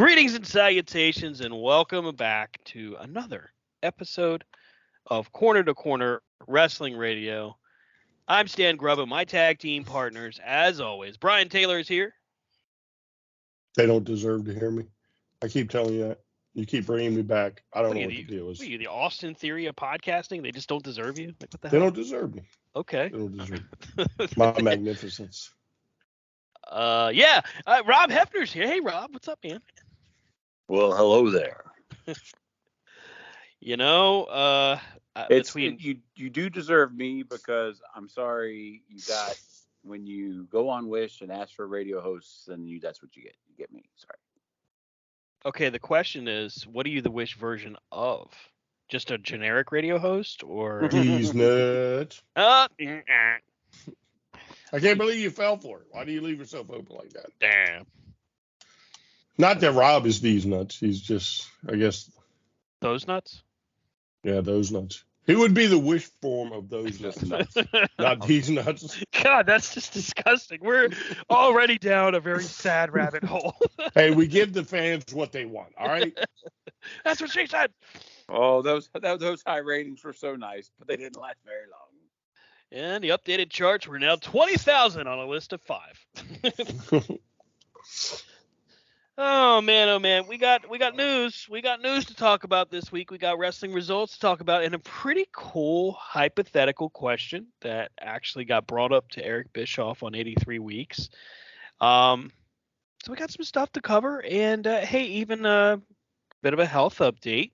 Greetings and salutations, and welcome back to another episode of Corner to Corner Wrestling Radio. I'm Stan Grubb, and my tag team partners, as always. Brian Taylor is here. They don't deserve to hear me. I keep telling you that. You keep bringing me back. I don't know what the deal is. What are you, the Austin theory of podcasting? They just don't deserve you? Like, what the They hell? don't deserve me. Okay. They don't deserve me. My magnificence. Rob Hefner's here. Hey, Rob, what's up, man? Well, hello there. You do deserve me, because I'm sorry you got, when you go on Wish and ask for radio hosts, then that's what you get. You get me. Sorry. Okay, the question is, what are you the Wish version of? Just a generic radio host, or These nuts. I can't believe you fell for it. Why do you leave yourself open like that? Damn. Not that Rob is these nuts. He's just, I guess. Those nuts? Yeah, those nuts. He would be the Wish form of those nuts. Not these nuts. God, that's just disgusting. We're already down a very sad rabbit hole. Hey, we give the fans what they want, all right? That's what she said. Oh, those high ratings were so nice, but they didn't last very long. And the updated charts were now 20,000 on a list of 5. Oh man, we got news. We got news to talk about this week. We got wrestling results to talk about, and a pretty cool hypothetical question that actually got brought up to Eric Bischoff on 83 Weeks. So we got some stuff to cover, and hey, even a bit of a health update.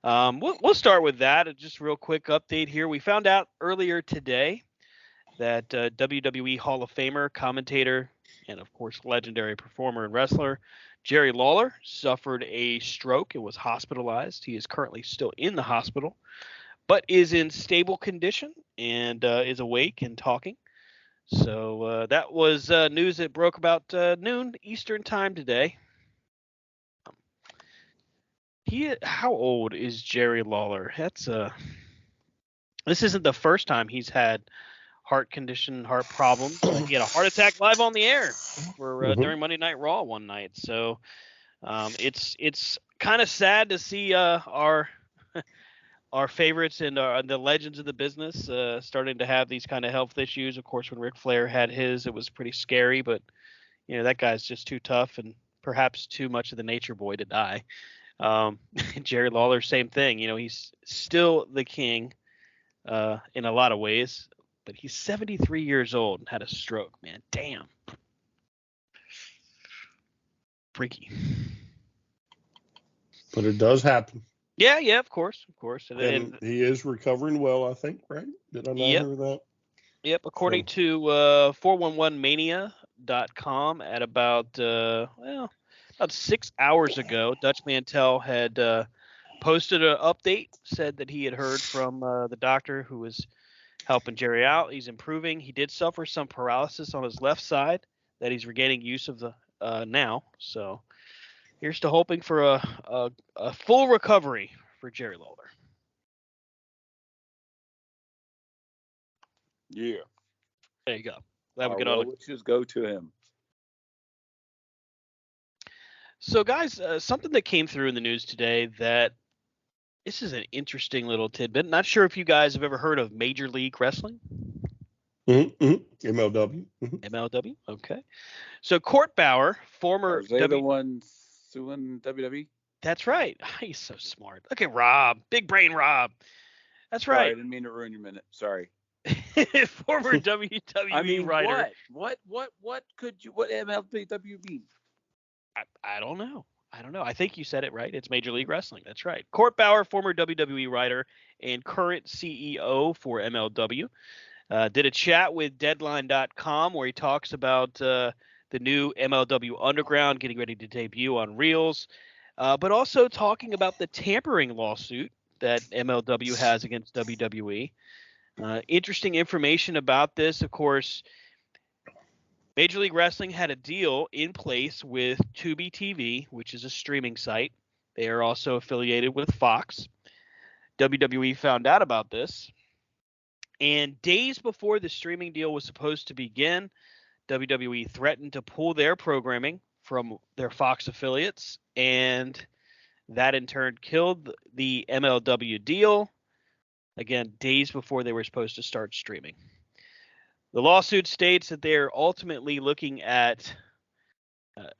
We'll start with that. Just a real quick update here. We found out earlier today that WWE Hall of Famer, commentator, and of course legendary performer and wrestler Jerry Lawler suffered a stroke and was hospitalized. He is currently still in the hospital, but is in stable condition and is awake and talking. So that was news that broke about noon Eastern time today. How old is Jerry Lawler? This isn't the first time he's had heart problems. He had a heart attack live on the air during Monday Night Raw one night. So it's kind of sad to see our favorites and the legends of the business starting to have these kind of health issues. Of course, when Ric Flair had his, it was pretty scary, but that guy's just too tough and perhaps too much of the nature boy to die. Jerry Lawler, same thing. He's still the king in a lot of ways. But he's 73 years old and had a stroke, man. Damn. Freaky. But it does happen. Yeah, of course. And he is recovering well, I think, right? Did I not hear that? Yep, according to 411mania.com, at about 6 hours ago, Dutch Mantel had posted an update, said that he had heard from the doctor who was helping Jerry out. He's improving. He did suffer some paralysis on his left side that he's regaining use of the now. So here's to hoping for a full recovery for Jerry Lawler. Yeah. There you go. Glad we get on it. Let's just go to him. So guys, something that came through in the news today that this is an interesting little tidbit. Not sure if you guys have ever heard of Major League Wrestling. MLW. MLW. Okay. So Court Bauer, former. Are they the ones suing WWE? That's right. He's so smart. Look at Rob, big brain Rob. That's right. Sorry, I didn't mean to ruin your minute. Sorry. Former WWE writer. What MLW mean? I don't know. I think you said it right. It's Major League Wrestling. That's right. Court Bauer, former WWE writer and current CEO for MLW, did a chat with Deadline.com where he talks about the new MLW Underground getting ready to debut on Reels, but also talking about the tampering lawsuit that MLW has against WWE. Interesting information about this, of course. Major League Wrestling had a deal in place with Tubi TV, which is a streaming site. They are also affiliated with Fox. WWE found out about this. And days before the streaming deal was supposed to begin, WWE threatened to pull their programming from their Fox affiliates, and that in turn killed the MLW deal, again, days before they were supposed to start streaming. The lawsuit states that they're ultimately looking at,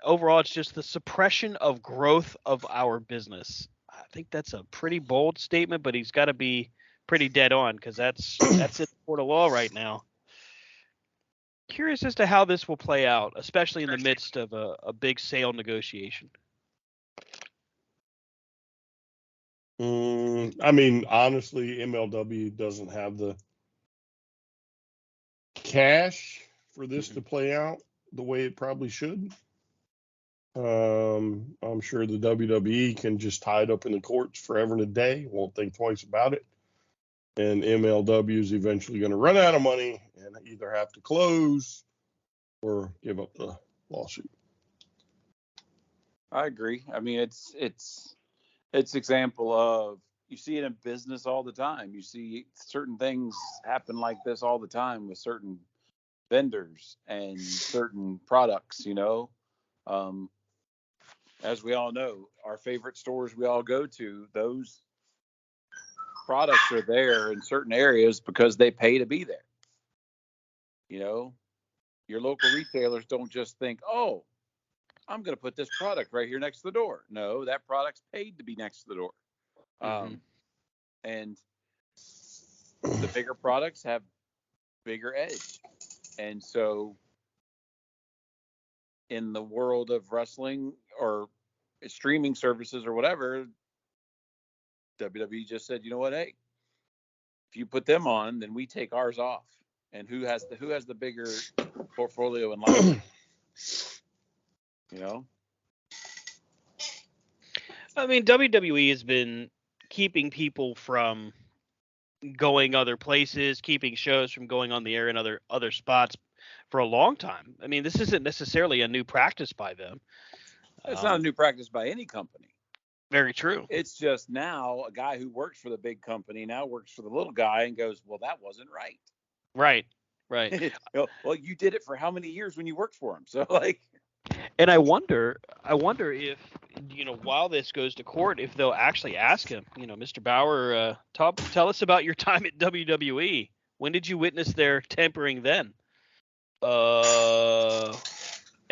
overall, it's just the suppression of growth of our business. I think that's a pretty bold statement, but he's got to be pretty dead on, because that's in the court of law right now. Curious as to how this will play out, especially in the midst of a big sale negotiation. I mean, honestly, MLW doesn't have the cash for this to play out the way it probably should. I'm sure the WWE can just tie it up in the courts forever and a day, won't think twice about it. And MLW is eventually going to run out of money and either have to close or give up the lawsuit. I agree. I mean, it's example of, you see it in business all the time. You see certain things happen like this all the time with certain vendors and certain products, you know. As we all know, our favorite stores we all go to, those products are there in certain areas because they pay to be there. You know, your local retailers don't just think, oh, I'm going to put this product right here next to the door. No, that product's paid to be next to the door. And the bigger products have bigger edge. And so in the world of wrestling or streaming services or whatever, WWE just said, you know what, hey, if you put them on, then we take ours off. And who has the bigger portfolio in life? You know? I mean, WWE has been keeping people from going other places, keeping shows from going on the air in other spots for a long time. I mean, this isn't necessarily a new practice by them. It's not a new practice by any company. Very true. It's just now a guy who works for the big company now works for the little guy and goes, well, that wasn't right. Right. Well, you did it for how many years when you worked for him? So, like. And I wonder if, you know, while this goes to court, if they'll actually ask him, you know, Mr. Bauer, tell us about your time at WWE. When did you witness their tampering then? And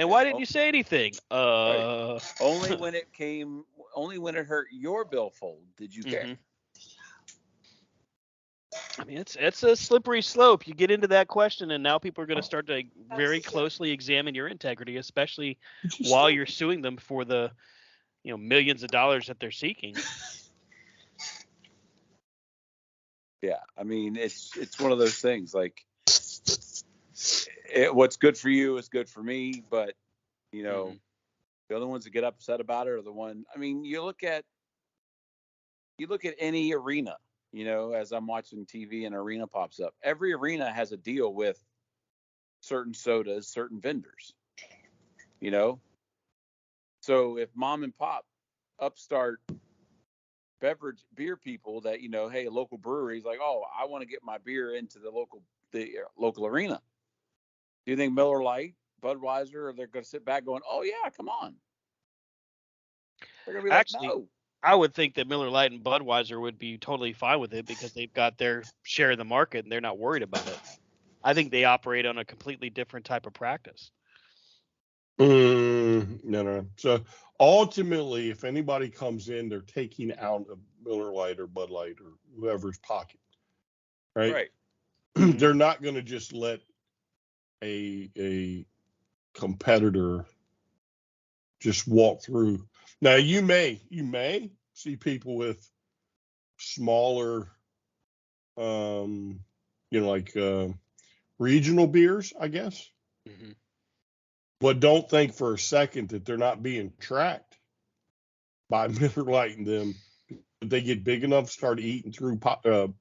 why didn't you say anything? Right. Only when it hurt your billfold did you care. I mean, it's a slippery slope. You get into that question, and now people are going to start to very closely examine your integrity, especially while you're suing them for the, you know, millions of dollars that they're seeking. Yeah, I mean, it's one of those things. Like, what's good for you is good for me, but you know, the other ones that get upset about it are the one. I mean, you look at any arena. You know, as I'm watching TV, an arena pops up. Every arena has a deal with certain sodas, certain vendors. You know, so if mom and pop, upstart beer people that, you know, hey, a local brewery is like, oh, I want to get my beer into the local arena. Do you think Miller Lite, Budweiser, or they're going to sit back going, oh yeah, come on? They're going to be like, actually, no. I would think that Miller Lite and Budweiser would be totally fine with it because they've got their share of the market and they're not worried about it. I think they operate on a completely different type of practice. No. So ultimately, if anybody comes in, they're taking out a Miller Lite or Bud Light or whoever's pocket, right? They're not going to just let a competitor just walk through. Now you may see people with smaller, you know, like regional beers, I guess. But don't think for a second that they're not being tracked by Miller Lite and them. If they get big enough to start eating through, you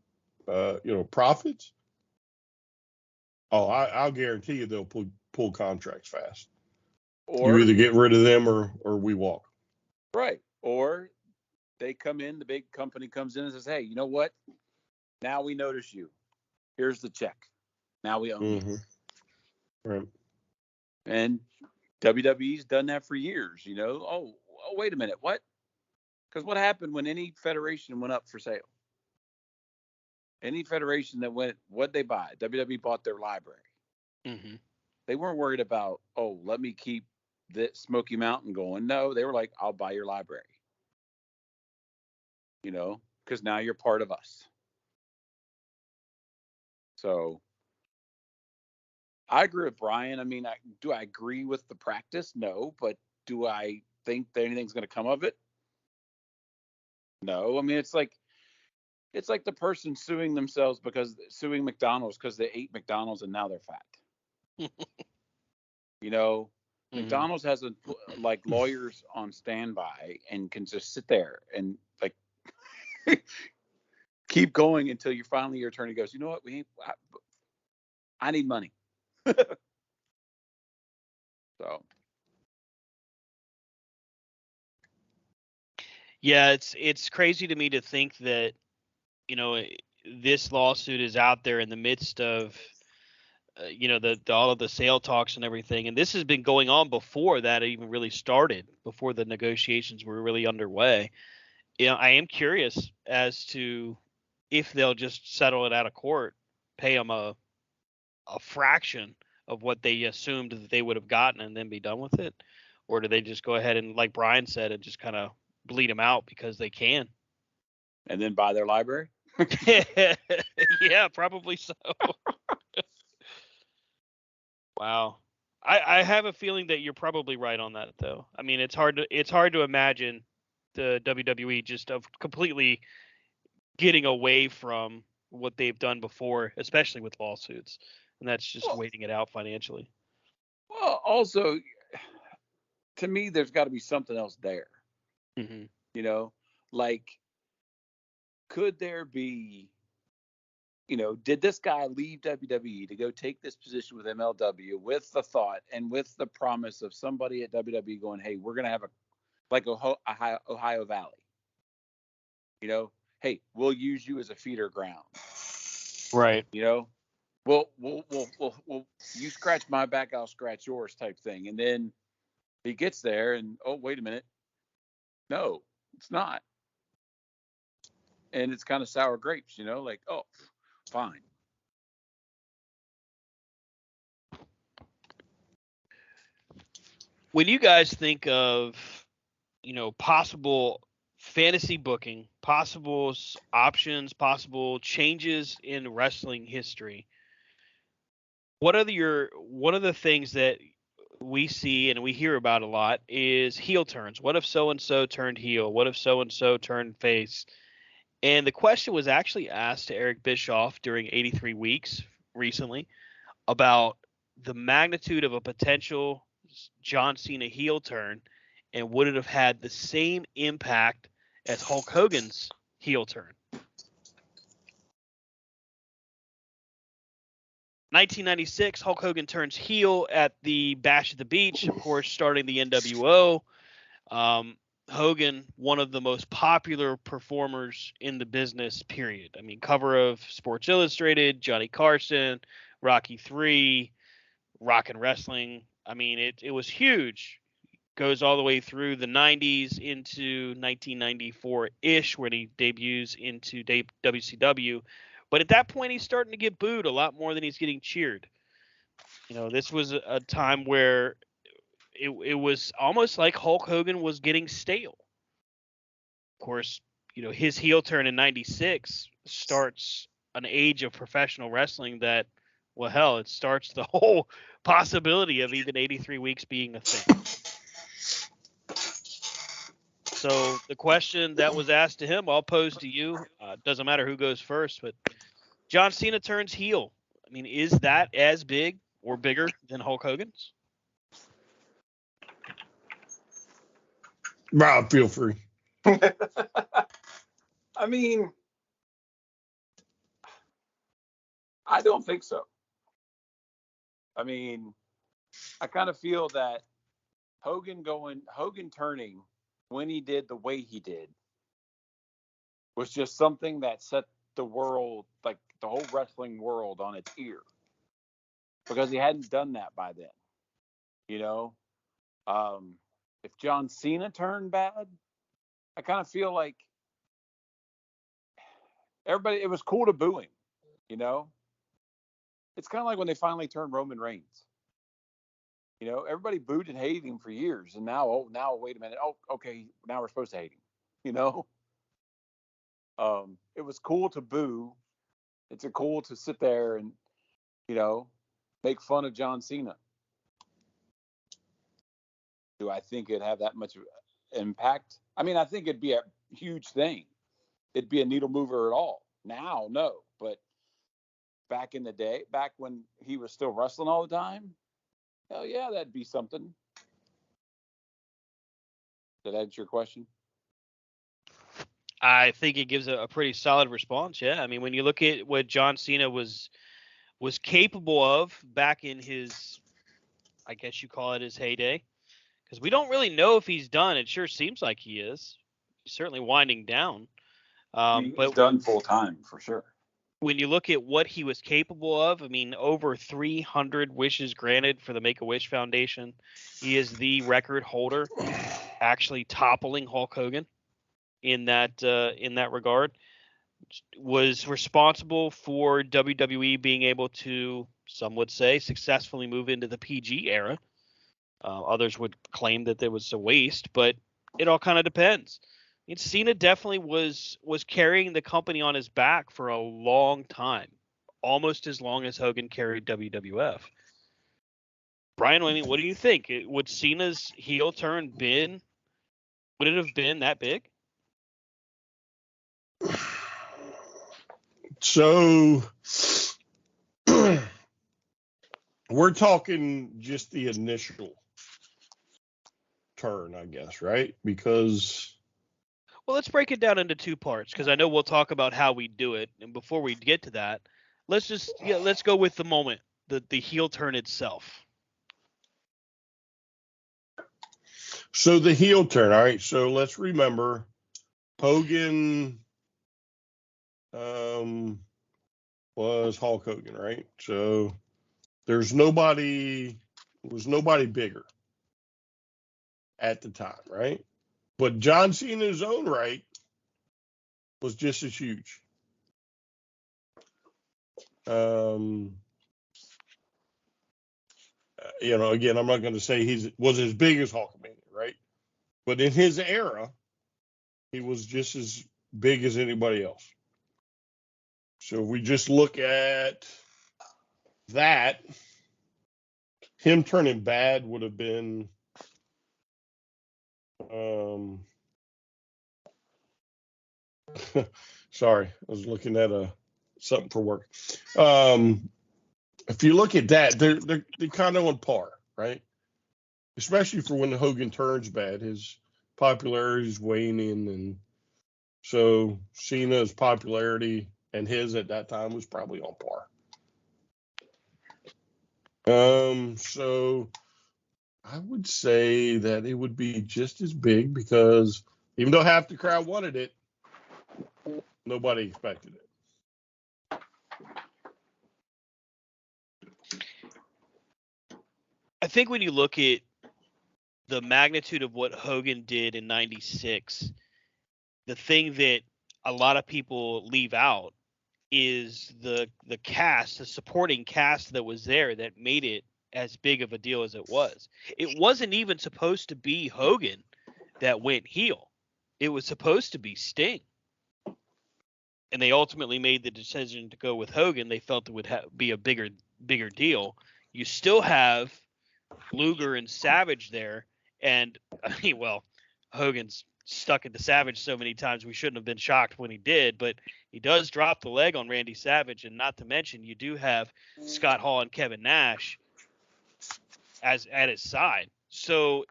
know, profits, I'll guarantee you they'll pull contracts fast. Or you either get rid of them or we walk. Right. Or they come in, the big company comes in and says, hey, you know what? Now we notice you. Here's the check. Now we own you. Right. And WWE's done that for years, you know. Oh, wait a minute, what? Because what happened when any federation went up for sale? Any federation that went, what'd they buy? WWE bought their library. Mm-hmm. They weren't worried about, oh, let me keep this Smoky Mountain going. No, they were like, I'll buy your library. You know, because now you're part of us. So I agree with Brian. I mean, do I agree with the practice? No, but do I think that anything's going to come of it? No. I mean, it's like the person suing McDonald's because they ate McDonald's and now they're fat. You know, Mm-hmm. McDonald's has like lawyers on standby and can just sit there and like keep going until finally your attorney goes, you know what, I need money. So. Yeah, it's crazy to me to think that, you know, this lawsuit is out there in the midst of, you know, the all of the sale talks and everything, and this has been going on before that even really started, before the negotiations were really underway. You know, I am curious as to if they'll just settle it out of court, pay them a fraction of what they assumed that they would have gotten, and then be done with it, or do they just go ahead and, like Brian said, and just kind of bleed them out because they can, and then buy their library? Yeah, probably so. Wow. I have a feeling that you're probably right on that, though. I mean, it's hard to imagine the WWE just of completely getting away from what they've done before, especially with lawsuits, and that's just waiting it out financially. Well, also, to me, there's got to be something else there. Mm-hmm. You know, like, could there be, you know, did this guy leave WWE to go take this position with MLW with the thought and with the promise of somebody at WWE going, hey, we're going to have Ohio Valley. You know, hey, we'll use you as a feeder ground. Right. You know, we'll you scratch my back, I'll scratch yours type thing. And then he gets there and, oh, wait a minute. No, it's not. And it's kind of sour grapes, you know, like, oh, fine. When you guys think of, you know, possible fantasy booking, possible options, possible changes in wrestling history, one of the things that we see and we hear about a lot is heel turns. What if so and so turned heel? What if so and so turned face? And the question was actually asked to Eric Bischoff during 83 Weeks recently about the magnitude of a potential John Cena heel turn, and would it have had the same impact as Hulk Hogan's heel turn? 1996, Hulk Hogan turns heel at the Bash at the Beach, of course, starting the NWO. Hogan, one of the most popular performers in the business, period. I mean, cover of Sports Illustrated, Johnny Carson, Rocky III, Rock and Wrestling. I mean, it was huge. Goes all the way through the 90s into 1994-ish, when he debuts into WCW. But at that point, he's starting to get booed a lot more than he's getting cheered. You know, this was a time where it was almost like Hulk Hogan was getting stale. Of course, you know, his heel turn in 96 starts an age of professional wrestling that, well, hell, it starts the whole possibility of even 83 Weeks being a thing. So the question that was asked to him, I'll pose to you. Doesn't matter who goes first, but John Cena turns heel. I mean, is that as big or bigger than Hulk Hogan's? Rob, feel free. I mean, I don't think so. I mean, I kind of feel that Hogan turning when he did the way he did was just something that set the world, like the whole wrestling world, on its ear, because he hadn't done that by then. You know, If John Cena turned bad, I kind of feel like everybody, it was cool to boo him, you know? It's kind of like when they finally turned Roman Reigns. You know, everybody booed and hated him for years, and now wait a minute. Oh, okay, now we're supposed to hate him. You know, it was cool to boo. It's cool to sit there and, you know, make fun of John Cena. Do I think it'd have that much impact? I mean, I think it'd be a huge thing. It'd be a needle mover at all. Now, no, but back in the day, back when he was still wrestling all the time, hell yeah, that'd be something. Did that answer your question? I think it gives a pretty solid response. Yeah, I mean, when you look at what John Cena was capable of back in his, I guess you call it his heyday, because we don't really know if he's done. It sure seems like he is. He's certainly winding down. He's done full time for sure. When you look at what he was capable of, I mean, over 300 wishes granted for the Make-A-Wish Foundation. He is the record holder, actually toppling Hulk Hogan in that regard. Was responsible for WWE being able to, some would say, successfully move into the PG era. Others would claim that there was a waste, but it all kind of depends. I mean, Cena definitely was carrying the company on his back for a long time, almost as long as Hogan carried WWF. Brian, I mean, what do you think? Would Cena's heel turn would it have been that big? So we're talking just the initial turn, I guess, right? Because well, let's break it down into two parts, because I know we'll talk about how we do it. And before we get to that, let's go with the moment, the heel turn itself. So the heel turn, all right. So let's remember Hogan was Hulk Hogan, right? So was nobody bigger at the time, right? But John Cena in his own right was just as huge. You know, again, I'm not going to say he was as big as Hulkamania, right? But in his era, he was just as big as anybody else. So if we just look at that, him turning bad would have been sorry, I was looking at something for work. If you look at that, they're kind of on par, right? Especially for when Hogan turns bad, his popularity is waning, and so Cena's popularity and his at that time was probably on par. So I would say that it would be just as big, because even though half the crowd wanted it, nobody expected it. I think when you look at the magnitude of what Hogan did in '96, the thing that a lot of people leave out is the cast, the supporting cast that was there that made it as big of a deal as it was. It wasn't even supposed to be Hogan that went heel. It was supposed to be Sting. And they ultimately made the decision to go with Hogan. They felt it would be a bigger deal. You still have Luger and Savage there, and I mean, well, Hogan's stuck into Savage so many times we shouldn't have been shocked when he did, but he does drop the leg on Randy Savage, and not to mention you do have Scott Hall and Kevin Nash as at his side. So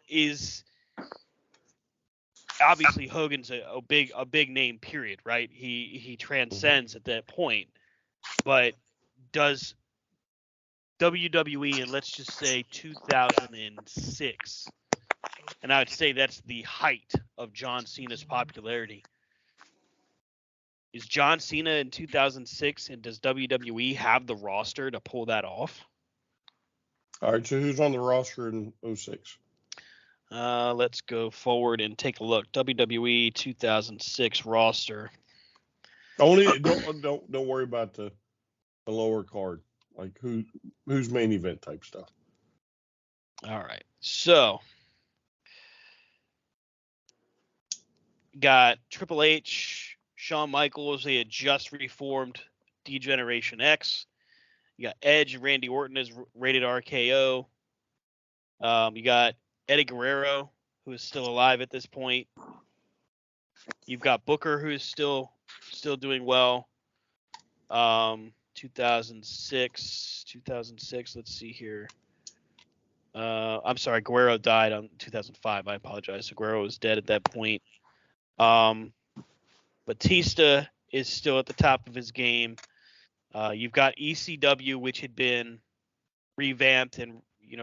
obviously Hogan's a big name, period, right? He transcends at that point. But does WWE, and let's just say 2006, and I would say that's the height of John Cena's popularity. Is John Cena in 2006, and does WWE have the roster to pull that off? All right, so who's on the roster in 06? Let's go forward and take a look. WWE 2006 roster. Only don't worry about the lower card, like who's main event type stuff. All right. So got Triple H, Shawn Michaels. They had just reformed D-Generation X. You got Edge and Randy Orton as rated RKO. You got Eddie Guerrero, who is still alive at this point. You've got Booker, who is still doing well. 2006. Let's see here. I'm sorry, Guerrero died on 2005. I apologize. So Guerrero was dead at that point. Batista is still at the top of his game. You've got ECW, which had been revamped and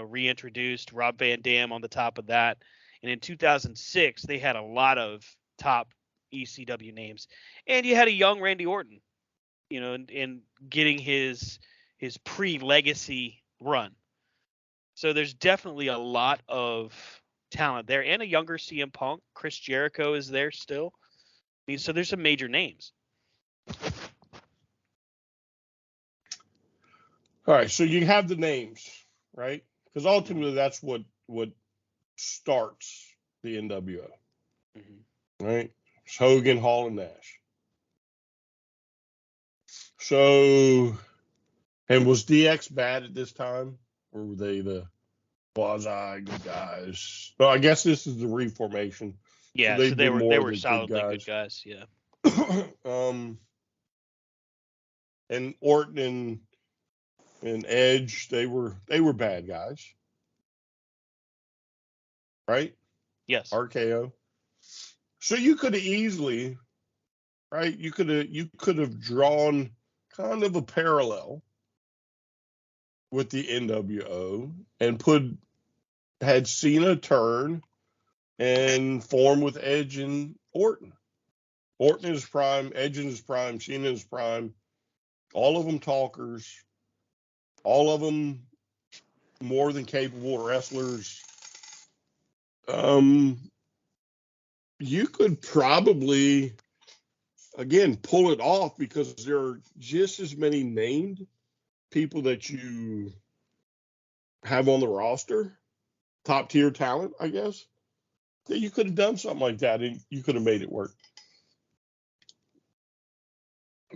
reintroduced. Rob Van Dam on the top of that. And in 2006, they had a lot of top ECW names, and you had a young Randy Orton, in getting his pre-legacy run. So there's definitely a lot of talent there, and a younger CM Punk. Chris Jericho is there still. I mean, so there's some major names. All right, so you have the names, right? Because ultimately that's what starts the NWO, right? It's Hogan, Hall, and Nash. So, and was DX bad at this time, or were they the quasi good guys? Well, I guess this is the reformation. Yeah, so they were solidly good guys. Yeah. And Orton and Edge, they were bad guys, right? Yes. RKO. So you could have easily, right? You could have drawn kind of a parallel with the NWO and had Cena turn and form with Edge and Orton. Orton in his prime, Edge in his prime, Cena in his prime. All of them talkers. All of them more than capable wrestlers. You could probably, again, pull it off because there are just as many named people that you have on the roster, top tier talent, I guess, that you could have done something like that and you could have made it work.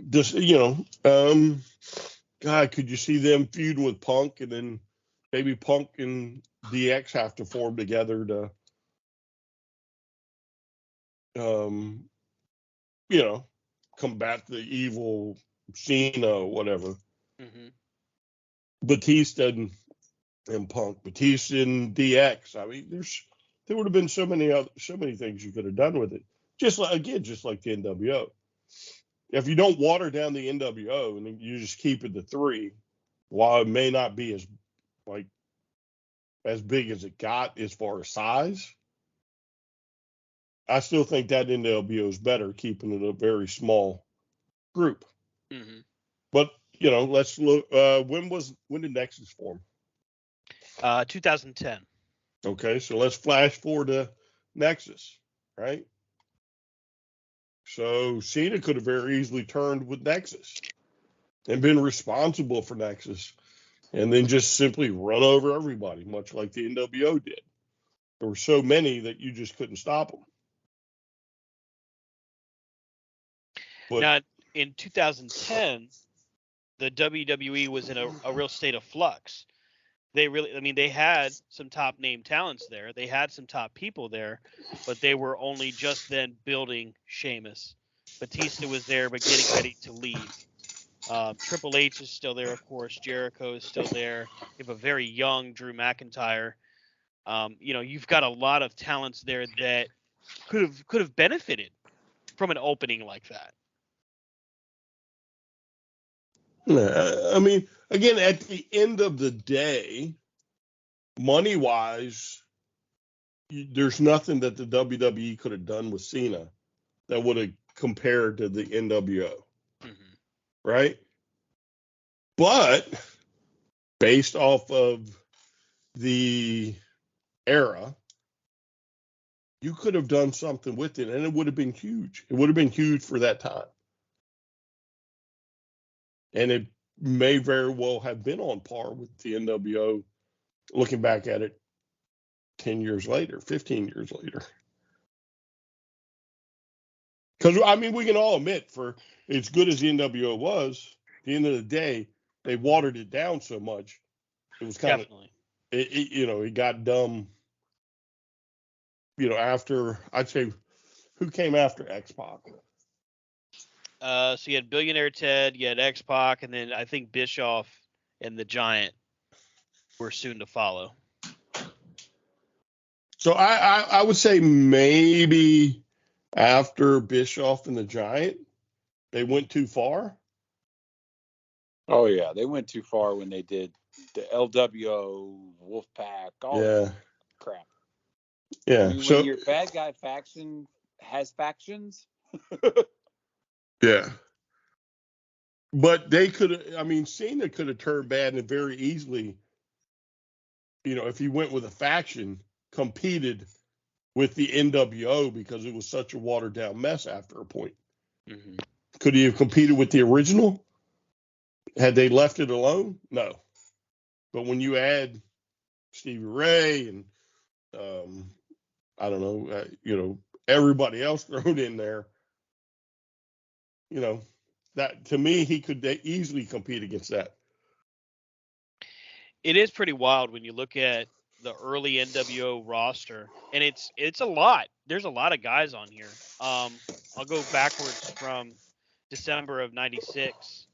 Just, God, could you see them feuding with Punk, and then maybe Punk and DX have to form together to, combat the evil Cena or whatever. Mm-hmm. Batista and Punk, Batista and DX. I mean, there would have been so many things you could have done with it. Just like the NWO. If you don't water down the NWO and you just keep it to 3, while it may not be as big as it got as far as size, I still think that NWO is better, keeping it a very small group. Mm-hmm. But let's look. When did Nexus form? 2010. Okay, so let's flash forward to Nexus, right? So Cena could have very easily turned with Nexus and been responsible for Nexus, and then just simply run over everybody, much like the NWO did. There were so many that you just couldn't stop them. But now, in 2010, the WWE was in a real state of flux. They had some top name talents there. They had some top people there, but they were only just then building Sheamus. Batista was there, but getting ready to leave. Triple H is still there, of course. Jericho is still there. You have a very young Drew McIntyre. You've got a lot of talents there that could have benefited from an opening like that. I mean, again, at the end of the day, money-wise, there's nothing that the WWE could have done with Cena that would have compared to the NWO, right? But based off of the era, you could have done something with it, and it would have been huge. It would have been huge for that time. And it may very well have been on par with the NWO, looking back at it 10 years later, 15 years later. Because, I mean, we can all admit, for as good as the NWO was, at the end of the day, they watered it down so much. It was kind of, it got dumb, after, I'd say, who came after X-Pac? So you had Billionaire Ted, you had X-Pac, and then I think Bischoff and the Giant were soon to follow. So I would say maybe after Bischoff and the Giant, they went too far. Oh yeah, they went too far when they did the LWO, Wolfpack, all that crap. Yeah. I mean, when your bad guy faction has factions. Yeah. But they could, I mean, Cena could have turned bad and very easily, if he went with a faction, competed with the NWO because it was such a watered down mess after a point. Mm-hmm. Could he have competed with the original? Had they left it alone? No. But when you add Stevie Ray and, I don't know, everybody else thrown in there, that to me, he could easily compete against that. It is pretty wild when you look at the early NWO roster, and it's a lot. There's a lot of guys on here. I'll go backwards from December of '96.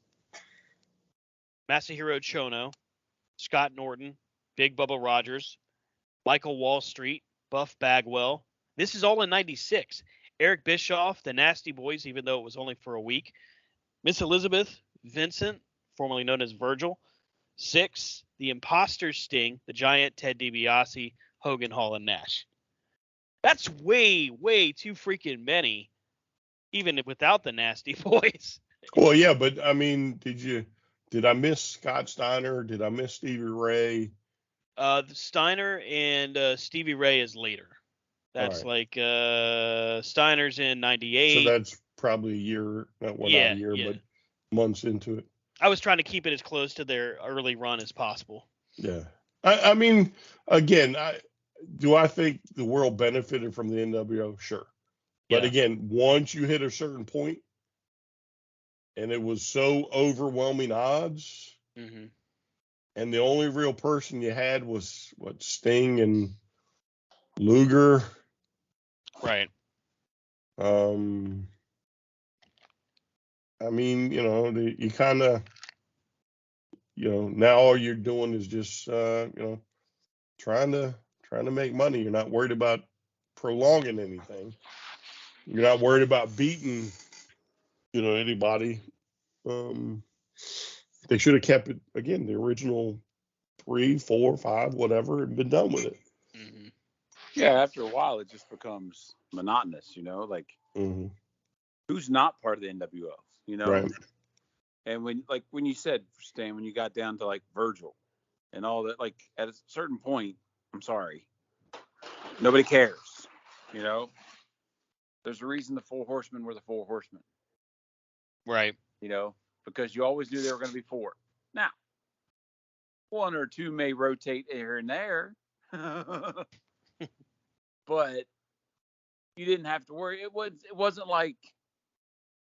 Masahiro Chono, Scott Norton, Big Bubba Rogers, Michael Wall Street, Buff Bagwell. This is all in '96. Eric Bischoff, the Nasty Boys, even though it was only for a week. Miss Elizabeth, Vincent, formerly known as Virgil. Six, the Imposter Sting, the Giant, Ted DiBiase, Hogan, Hall, and Nash. That's way, way too freaking many, even without the Nasty Boys. Well, yeah, but I mean, did I miss Scott Steiner? Did I miss Stevie Ray? Steiner and Stevie Ray is later. That's right. Like Steiner's in '98. So that's probably a year, not a year, but months into it. I was trying to keep it as close to their early run as possible. Yeah. I mean, again, do I think the world benefited from the NWO? Sure. But again, once you hit a certain point and it was so overwhelming odds, mm-hmm. and the only real person you had was, Sting and Luger. Right. I mean, you kind of, now all you're doing is just, trying to make money. You're not worried about prolonging anything. You're not worried about beating, anybody. They should have kept it, again, the original 3, 4, 5, whatever, and been done with it. Mm-hmm. Yeah, after a while, it just becomes monotonous, like mm-hmm. Who's not part of the NWO, Right. And when you said, Stan, when you got down to like Virgil and all that, like at a certain point, I'm sorry, nobody cares, There's a reason the Four Horsemen were the Four Horsemen. Right. Because you always knew there were going to be 4. Now, 1 or 2 may rotate here and there, but you didn't have to worry. It wasn't like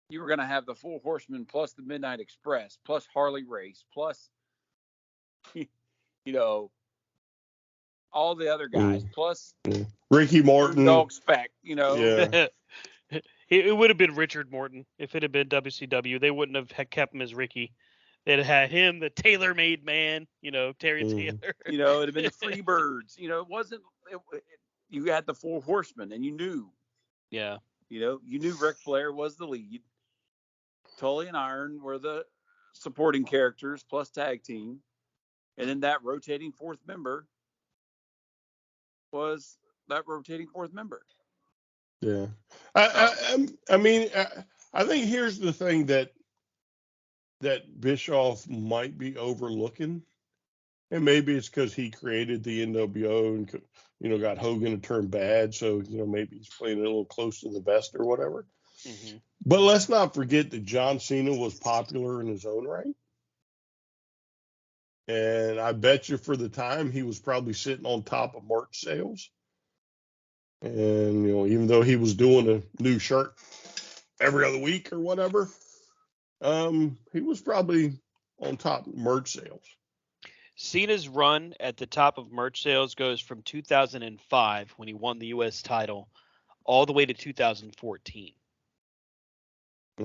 you were going to have the Four Horsemen plus the Midnight Express plus Harley Race plus, all the other guys plus Ricky Morton, Dog Spec, Yeah. It would have been Richard Morton if it had been WCW. They wouldn't have kept him as Ricky. They'd have had him, the tailor-made man, Terry Taylor. It'd have been the Freebirds. It wasn't. You had the Four Horsemen, and you knew. Yeah. You knew Ric Flair was the lead. Tully and Iron were the supporting characters plus tag team, and then that rotating fourth member was that rotating fourth member. Yeah. I mean, I think here's the thing that Bischoff might be overlooking, And maybe it's because he created the NWO and, got Hogan to turn bad. So, maybe he's playing a little close to the vest or whatever. Mm-hmm. But let's not forget that John Cena was popular in his own right. And I bet you for the time he was probably sitting on top of merch sales. And, even though he was doing a new shirt every other week or whatever, he was probably on top of merch sales. Cena's run at the top of merch sales goes from 2005 when he won the U.S. title all the way to 2014.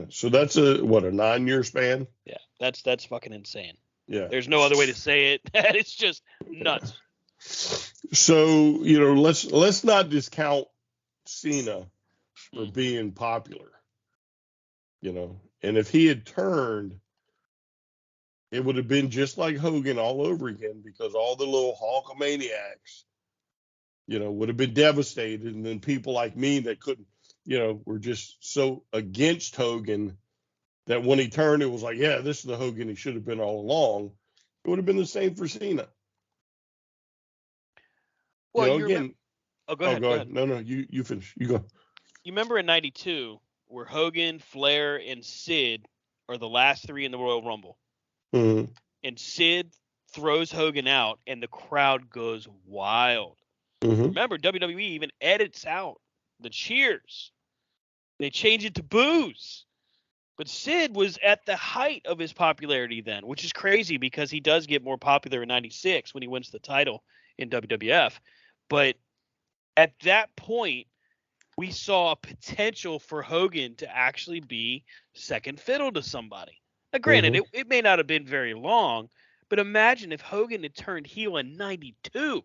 So that's a 9-year span? Yeah, that's fucking insane. Yeah. There's no other way to say it. It's just nuts. So, let's not discount Cena for being popular. And if he had turned, it would have been just like Hogan all over again, because all the little Hulkamaniacs, would have been devastated. And then people like me that couldn't, were just so against Hogan that when he turned, it was like, yeah, this is the Hogan he should have been all along. It would have been the same for Cena. Well, go ahead. Go ahead. No, you finish. You go. You remember in '92 where Hogan, Flair, and Sid are the last three in the Royal Rumble. Mm-hmm. And Sid throws Hogan out, and the crowd goes wild. Mm-hmm. Remember, WWE even edits out the cheers. They change it to boos. But Sid was at the height of his popularity then, which is crazy because he does get more popular in '96 when he wins the title in WWF. But at that point, we saw a potential for Hogan to actually be second fiddle to somebody. Now, granted, it may not have been very long, but imagine if Hogan had turned heel in '92.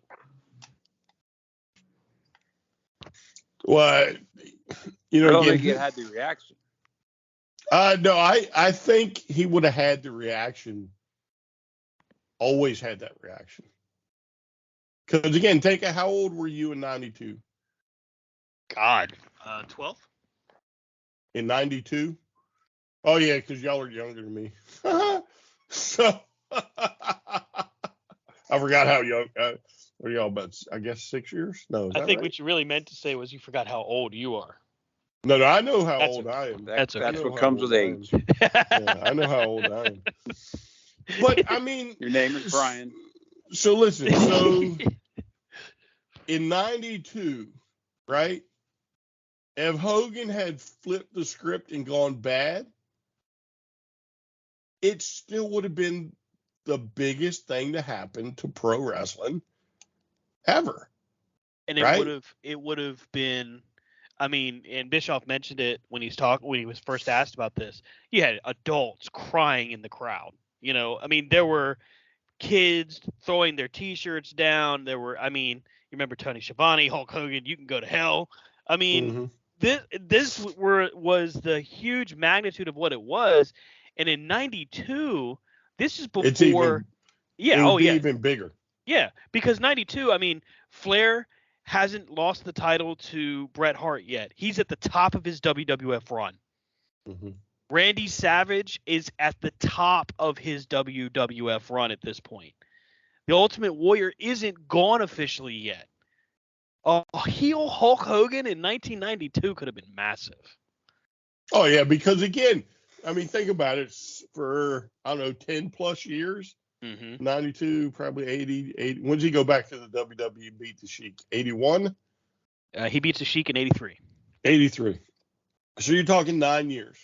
Well, I don't think he had the reaction. No, I think he would have had the reaction. Always had that reaction. Because again, how old were you in '92? God, 12. In '92? Oh yeah, because y'all are younger than me. So I forgot how young. What are y'all about? I guess 6 years. No, I think right? what you really meant to say was you forgot how old you are. No, I know how old I am. That's okay. what comes with age. Yeah, I know how old I am. But I mean, your name is Brian. So listen, so in '92, right? If Hogan had flipped the script and gone bad, it still would have been the biggest thing to happen to pro wrestling ever. And it would have been, I mean, and Bischoff mentioned it when he was first asked about this. You had adults crying in the crowd. I mean, there were kids throwing their T-shirts down. There were, I mean, you remember Tony Schiavone, Hulk Hogan, you can go to hell. I mean, this was the huge magnitude of what it was. And in '92, this is before. It would be even bigger. Yeah, because '92, I mean, Flair hasn't lost the title to Bret Hart yet. He's at the top of his WWF run. Mm-hmm. Randy Savage is at the top of his WWF run at this point. The Ultimate Warrior isn't gone officially yet. A heel Hulk Hogan in 1992 could have been massive. Oh, yeah, because again, I mean, think about it. For, 10 plus years, 92, probably 80. When did he go back to the WWE and beat the Sheik? 81? He beats the Sheik in 83. 83. So you're talking 9 years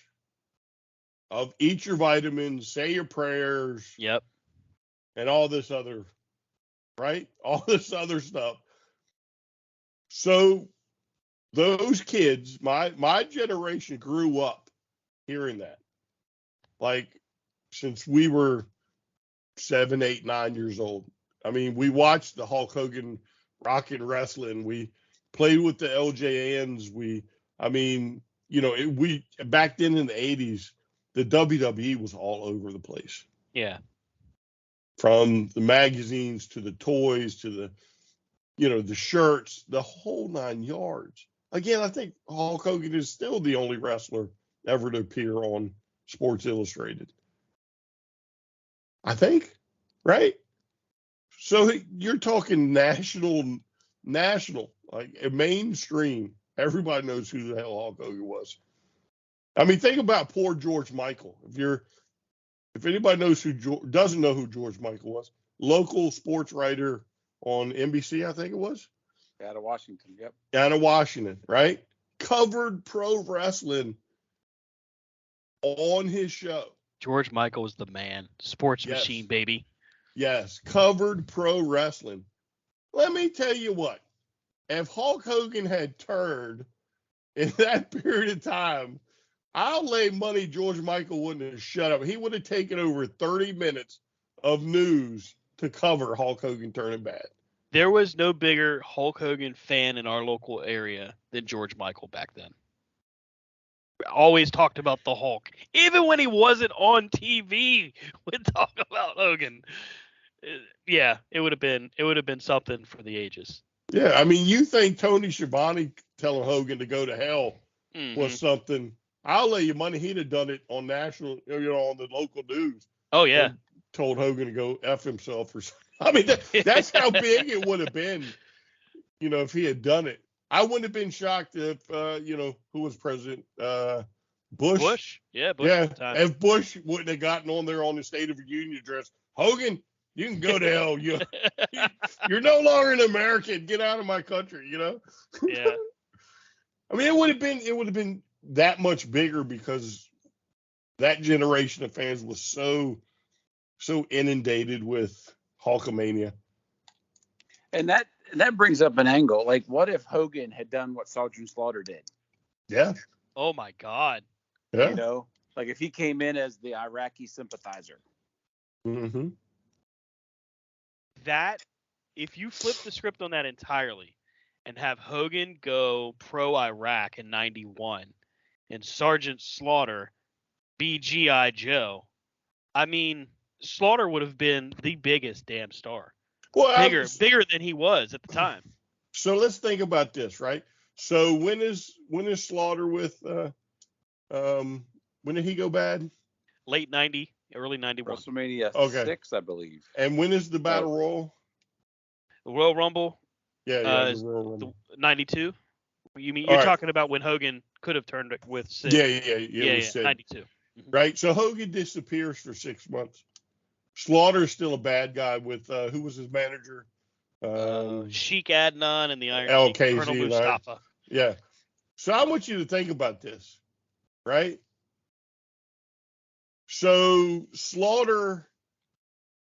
of eat your vitamins, say your prayers. Yep. And all this other, right? All this other stuff. So those kids, my generation grew up hearing that. Like, since we were 7, 8, 9 years old. I mean, we watched the Hulk Hogan Rocket Wrestling. We played with the LJNs. We back then in the 80s, the WWE was all over the place. Yeah. From the magazines to the toys to the, the shirts, the whole 9 yards. Again, I think Hulk Hogan is still the only wrestler ever to appear on Sports Illustrated. I think, right? So you're talking national, like a mainstream. Everybody knows who the hell Hulk Hogan was. I mean, think about poor George Michael. If anybody knows doesn't know who George Michael was, local sports writer on NBC, I think it was. Out of Washington, yep. Out of Washington, right? Covered pro wrestling on his show. George Michael was the man. Sports machine, baby. Yes, covered pro wrestling. Let me tell you what. If Hulk Hogan had turned in that period of time, I'll lay money George Michael wouldn't have shut up. He would have taken over 30 minutes of news to cover Hulk Hogan turning bad. There was no bigger Hulk Hogan fan in our local area than George Michael back then. Always talked about the Hulk. Even when he wasn't on TV, we'd talk about Hogan. Yeah, it would have been something for the ages. Yeah, I mean, you think Tony Schiavone telling Hogan to go to hell was something? I'll lay you money he'd have done it on national, on the local news. Oh yeah, told Hogan to go F himself or something. I mean, that's how big it would have been, if he had done it. I wouldn't have been shocked if, who was president? Bush. Bush. Yeah, Bush. Yeah, at the time. if Bush wouldn't have gotten on there on the State of the Union address, Hogan, you can go to hell. You're no longer an American. Get out of my country. Yeah. I mean, it would have been that much bigger because that generation of fans was so inundated with Hulkamania. And that brings up an angle. Like, what if Hogan had done what Sergeant Slaughter did? Yeah. Oh my God. Yeah. Like if he came in as the Iraqi sympathizer. Mm-hmm. That, if you flip the script on that entirely and have Hogan go pro-Iraq in 91 and Sergeant Slaughter be G.I. Joe, I mean, Slaughter would have been the biggest damn star. Well, bigger than he was at the time. So let's think about this, right? So when is Slaughter with when did he go bad? Late 90, early 91. WrestleMania 6, I believe. And when is the Battle Royal? The Royal Rumble? The Royal Rumble. 92? You're talking about when Hogan could have turned it with Sid. Yeah, 92. Mm-hmm. Right? So Hogan disappears for 6 months. Slaughter's still a bad guy with who was his manager? Sheik Adnan and the Iron Sheik, Colonel Mustafa. Yeah. So I want you to think about this, right? So Slaughter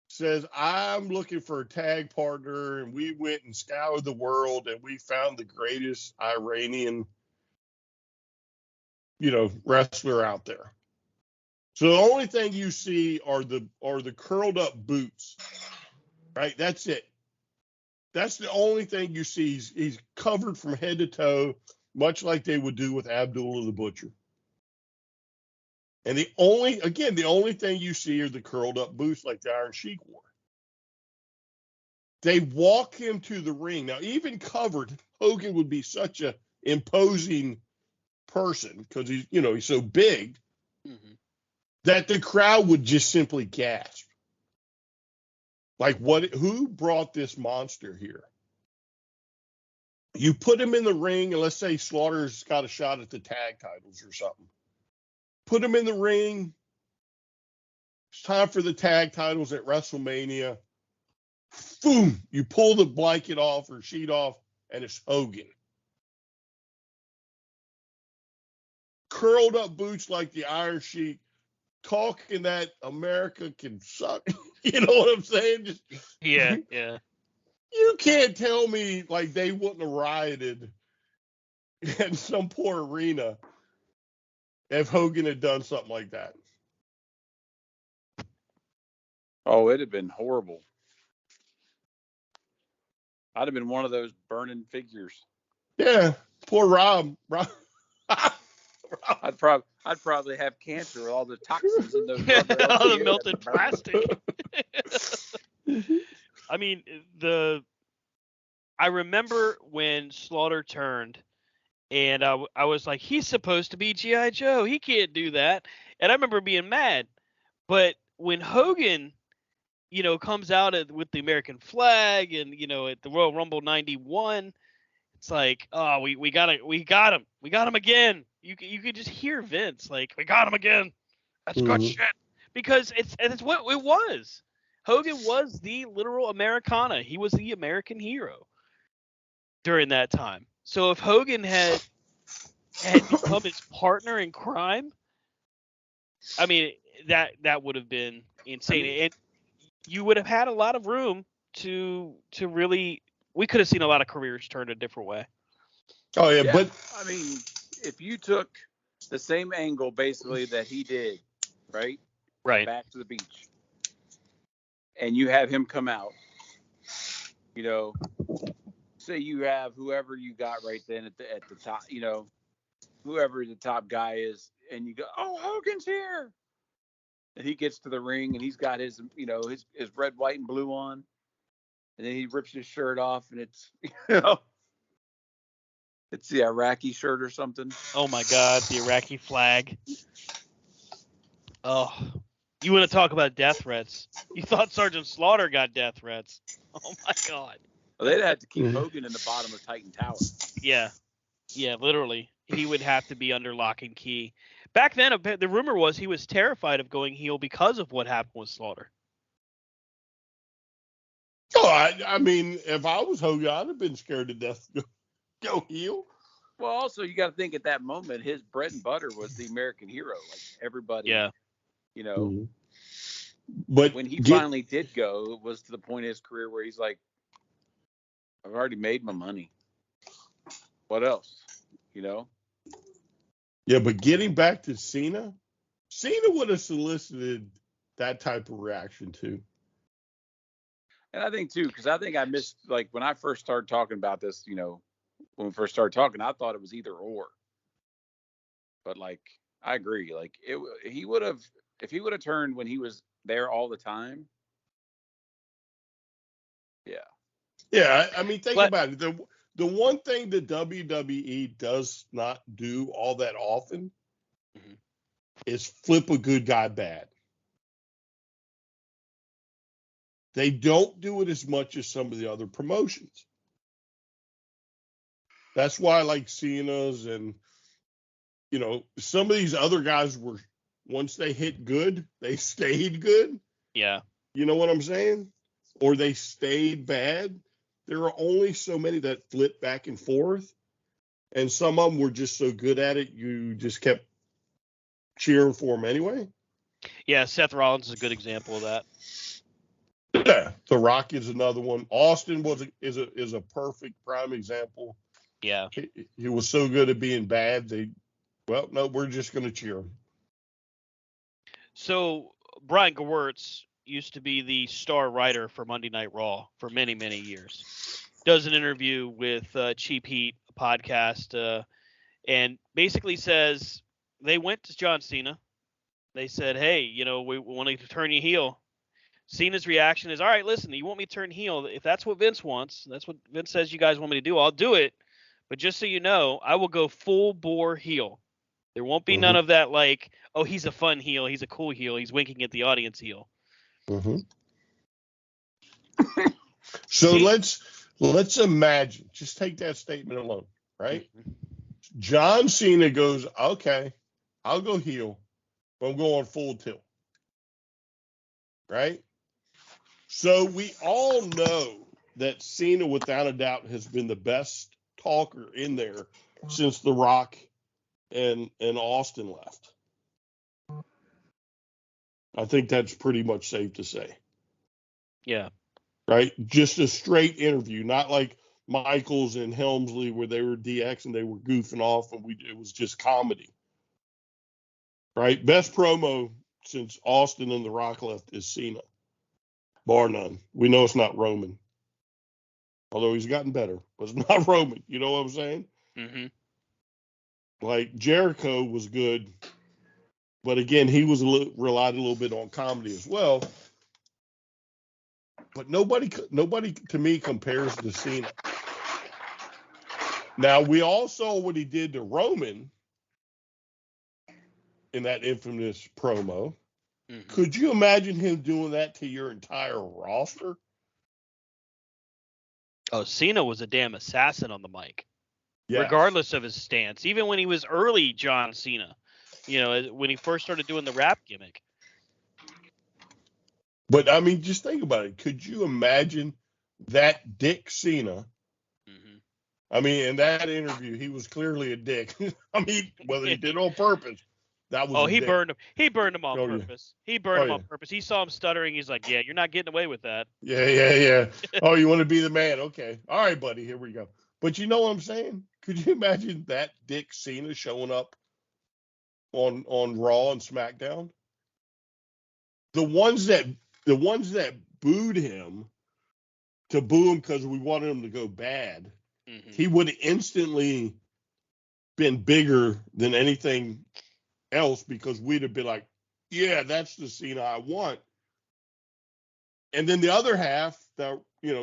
says, I'm looking for a tag partner, and we went and scoured the world, and we found the greatest Iranian, wrestler out there. So the only thing you see are the curled up boots, right? That's it. That's the only thing you see. He's covered from head to toe, much like they would do with Abdullah the Butcher. And the only thing you see are the curled up boots like the Iron Sheik wore. They walk him to the ring. Now, even covered, Hogan would be such a imposing person because he's so big that the crowd would just simply gasp. Like, who brought this monster here? You put him in the ring, and let's say Slaughter's got a shot at the tag titles or something. Put him in the ring. It's time for the tag titles at WrestleMania. Boom! You pull the blanket off or sheet off, and it's Hogan. Curled up boots like the Iron Sheik, talking that America can suck. You know what I'm saying? Yeah. You can't tell me like they wouldn't have rioted in some poor arena if Hogan had done something like that. Oh, it'd have been horrible. I'd have been one of those burning figures. Yeah, poor Rob. I'd probably have cancer with all the toxins in those all the melted plastic. I mean, I remember when Slaughter turned, and I was like, he's supposed to be G.I. Joe. He can't do that. And I remember being mad. But when Hogan comes out with the American flag and, at the Royal Rumble 91, it's like, oh, we got him again. You could just hear Vince like, we got him again. That's good shit. Because it's what it was. Hogan was the literal Americana. He was the American hero during that time. So if Hogan had become his partner in crime, I mean, that would have been insane. And you would have had a lot of room to really, we could have seen a lot of careers turn a different way. Oh yeah, but I mean, if you took the same angle basically that he did, right, back to the beach, and you have him come out, say you have whoever you got right then at the top, whoever the top guy is, and you go, oh, Hogan's here. And he gets to the ring and he's got his, his red, white, and blue on. And then he rips his shirt off and it's, it's the Iraqi shirt or something. Oh my God, the Iraqi flag. Oh, you want to talk about death threats? You thought Sergeant Slaughter got death threats? Oh my God. Well, they'd have to keep Hogan in the bottom of Titan Tower. Yeah, literally. He would have to be under lock and key. Back then, the rumor was he was terrified of going heel because of what happened with Slaughter. Oh, I mean, if I was Hogan, I'd have been scared to death to go heel. Well, also, you got to think at that moment, his bread and butter was the American hero. Like, everybody, But when he finally did go, it was to the point of his career where he's like, I've already made my money. What else? Yeah, but getting back to Cena would have solicited that type of reaction too. And I think too, because I missed, like, when I first started talking about this, when we first started talking, I thought it was either or. But like, I agree. Like, if he would have turned when he was there all the time. Yeah. Yeah, I mean, think about it. The one thing that WWE does not do all that often is flip a good guy bad. They don't do it as much as some of the other promotions. That's why, like Cena's and, some of these other guys were, once they hit good, they stayed good. Yeah. You know what I'm saying? Or they stayed bad. There are only so many that flip back and forth. And some of them were just so good at it, you just kept cheering for them anyway. Yeah, Seth Rollins is a good example of that. Yeah, The Rock is another one. Austin is a perfect prime example. Yeah. He was so good at being bad. No, we're just going to cheer him. So Brian Gewirtz used to be the star writer for Monday Night Raw for many, many years. Does an interview with Cheap Heat, a podcast, and basically says they went to John Cena. They said, hey, we want to turn you heel. Cena's reaction is, all right, listen, you want me to turn heel? If that's what Vince wants, that's what Vince says you guys want me to do, I'll do it. But just so you know, I will go full bore heel. There won't be none of that like, oh, he's a fun heel, he's a cool heel, he's winking at the audience heel. So let's imagine, just take that statement alone, right? John Cena goes, okay, I'll go heel, but I'm going full tilt, right? So we all know that Cena, without a doubt, has been the best talker in there since The Rock and Austin left. I think that's pretty much safe to say. Yeah. Right? Just a straight interview, not like Michaels and Helmsley where they were DX and they were goofing off and it was just comedy. Right? Best promo since Austin and The Rock left is Cena. Bar none. We know it's not Roman. Although he's gotten better, but it's not Roman. You know what I'm saying? Like Jericho was good, but again, he was relied a little bit on comedy as well. But nobody to me compares to Cena. Now we all saw what he did to Roman in that infamous promo. Could you imagine him doing that to your entire roster? Oh, Cena was a damn assassin on the mic, yes. Regardless of his stance. Even when he was early John Cena, when he first started doing the rap gimmick. But, I mean, just think about it. Could you imagine that Dick Cena? I mean, in that interview, he was clearly a dick. I mean, whether he did it on purpose, that was he dick. burned him. He burned him on purpose. Yeah. He burned him on purpose. He saw him stuttering. He's like, yeah, you're not getting away with that. Yeah. Oh, you want to be the man? Okay. All right, buddy. Here we go. But you know what I'm saying? Could you imagine that Dick Cena showing up on Raw and SmackDown? The ones that booed him to boo him because we wanted him to go bad, he would have instantly been bigger than anything else because we'd have been like, yeah, that's the Cena I want. And then the other half that,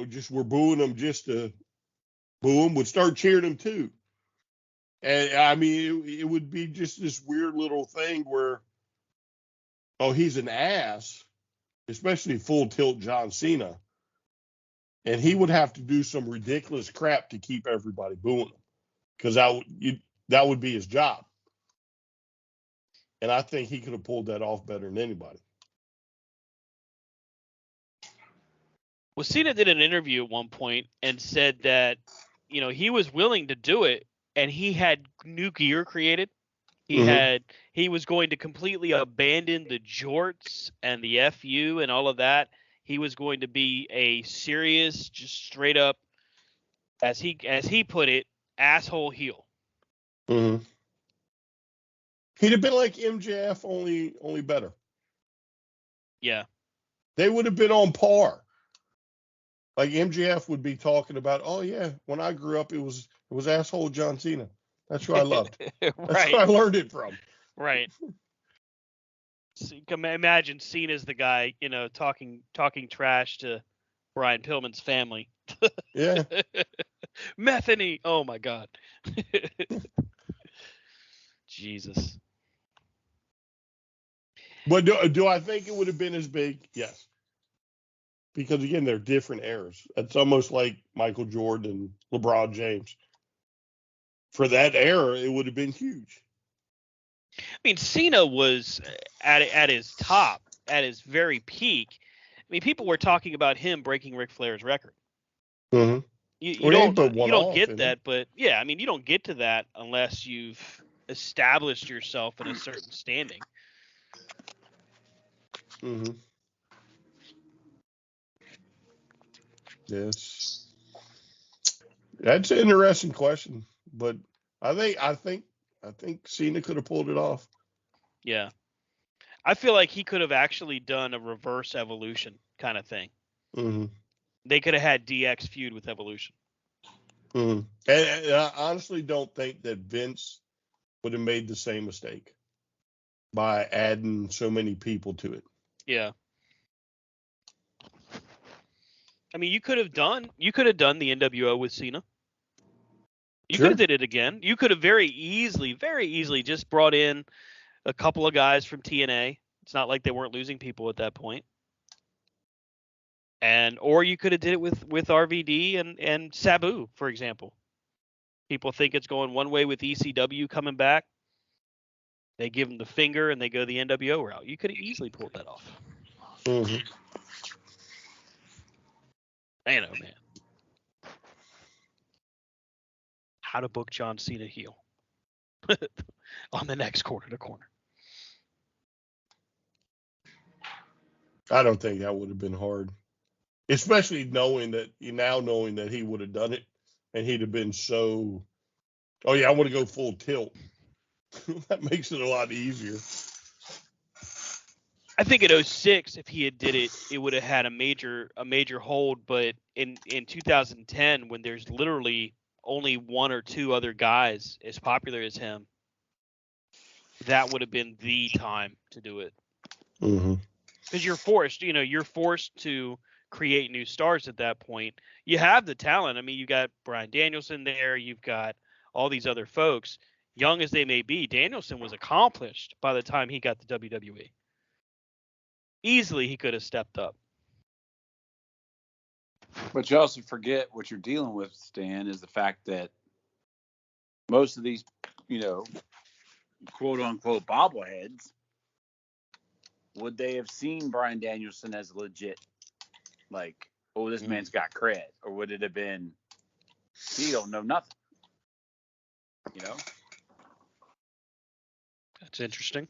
just were booing him just to boo him would start cheering him too. And I mean, it would be just this weird little thing where, oh, he's an ass, especially full tilt John Cena. And he would have to do some ridiculous crap to keep everybody booing him because that would be his job. And I think he could have pulled that off better than anybody. Well, Cena did an interview at one point and said that, he was willing to do it and he had new gear created. He was going to completely abandon the jorts and the FU and all of that. He was going to be a serious, just straight up, as he put it, asshole heel. Mm-hmm. He'd have been like MJF, only better. Yeah. They would have been on par. Like MJF would be talking about, oh yeah, when I grew up, it was asshole John Cena. That's who I loved. Right. That's where I learned it from. Right. So imagine Cena's the guy, talking trash to Brian Pillman's family. Yeah. Metheny. Oh my God. Jesus. But do I think it would have been as big? Yes. Because again, they're different eras. It's almost like Michael Jordan and LeBron James. For that era, it would have been huge. I mean, Cena was at his top, at his very peak. I mean, people were talking about him breaking Ric Flair's record. Mm-hmm. You don't get that, but yeah, I mean, you don't get to that unless you've established yourself in a certain standing. Mm-hmm. Yes. That's an interesting question, but I think Cena could have pulled it off. Yeah. I feel like he could have actually done a reverse Evolution kind of thing. Mm-hmm. They could have had DX feud with Evolution. Mm-hmm. And I honestly don't think that Vince would have made the same mistake by adding so many people to it. Yeah. I mean, you could have done the NWO with Cena. You could have did it again. You could have very easily just brought in a couple of guys from TNA. It's not like they weren't losing people at that point. Or you could have did it with RVD and Sabu, for example. People think it's going one way with ECW coming back. They give them the finger and they go the NWO route. You could have easily pulled that off. Mm-hmm. I know, man. How to book John Cena heel on the next Corner to Corner. I don't think that would have been hard, especially knowing that he would have done it and he'd have been so, oh yeah, I want to go full tilt. That makes it a lot easier. I think at 06, if he had did it, it would have had a major hold. But in 2010, when there's literally only one or two other guys as popular as him, that would have been the time to do it. Mm-hmm. Because you're forced to create new stars at that point. You have the talent. I mean, you got Bryan Danielson there. You've got all these other folks. Young as they may be, Danielson was accomplished by the time he got to WWE. Easily he could have stepped up. But you also forget what you're dealing with, Stan, is the fact that most of these, quote unquote bobbleheads, would they have seen Bryan Danielson as legit? Like, oh, this man's got cred, or would it have been, he don't know nothing? That's interesting.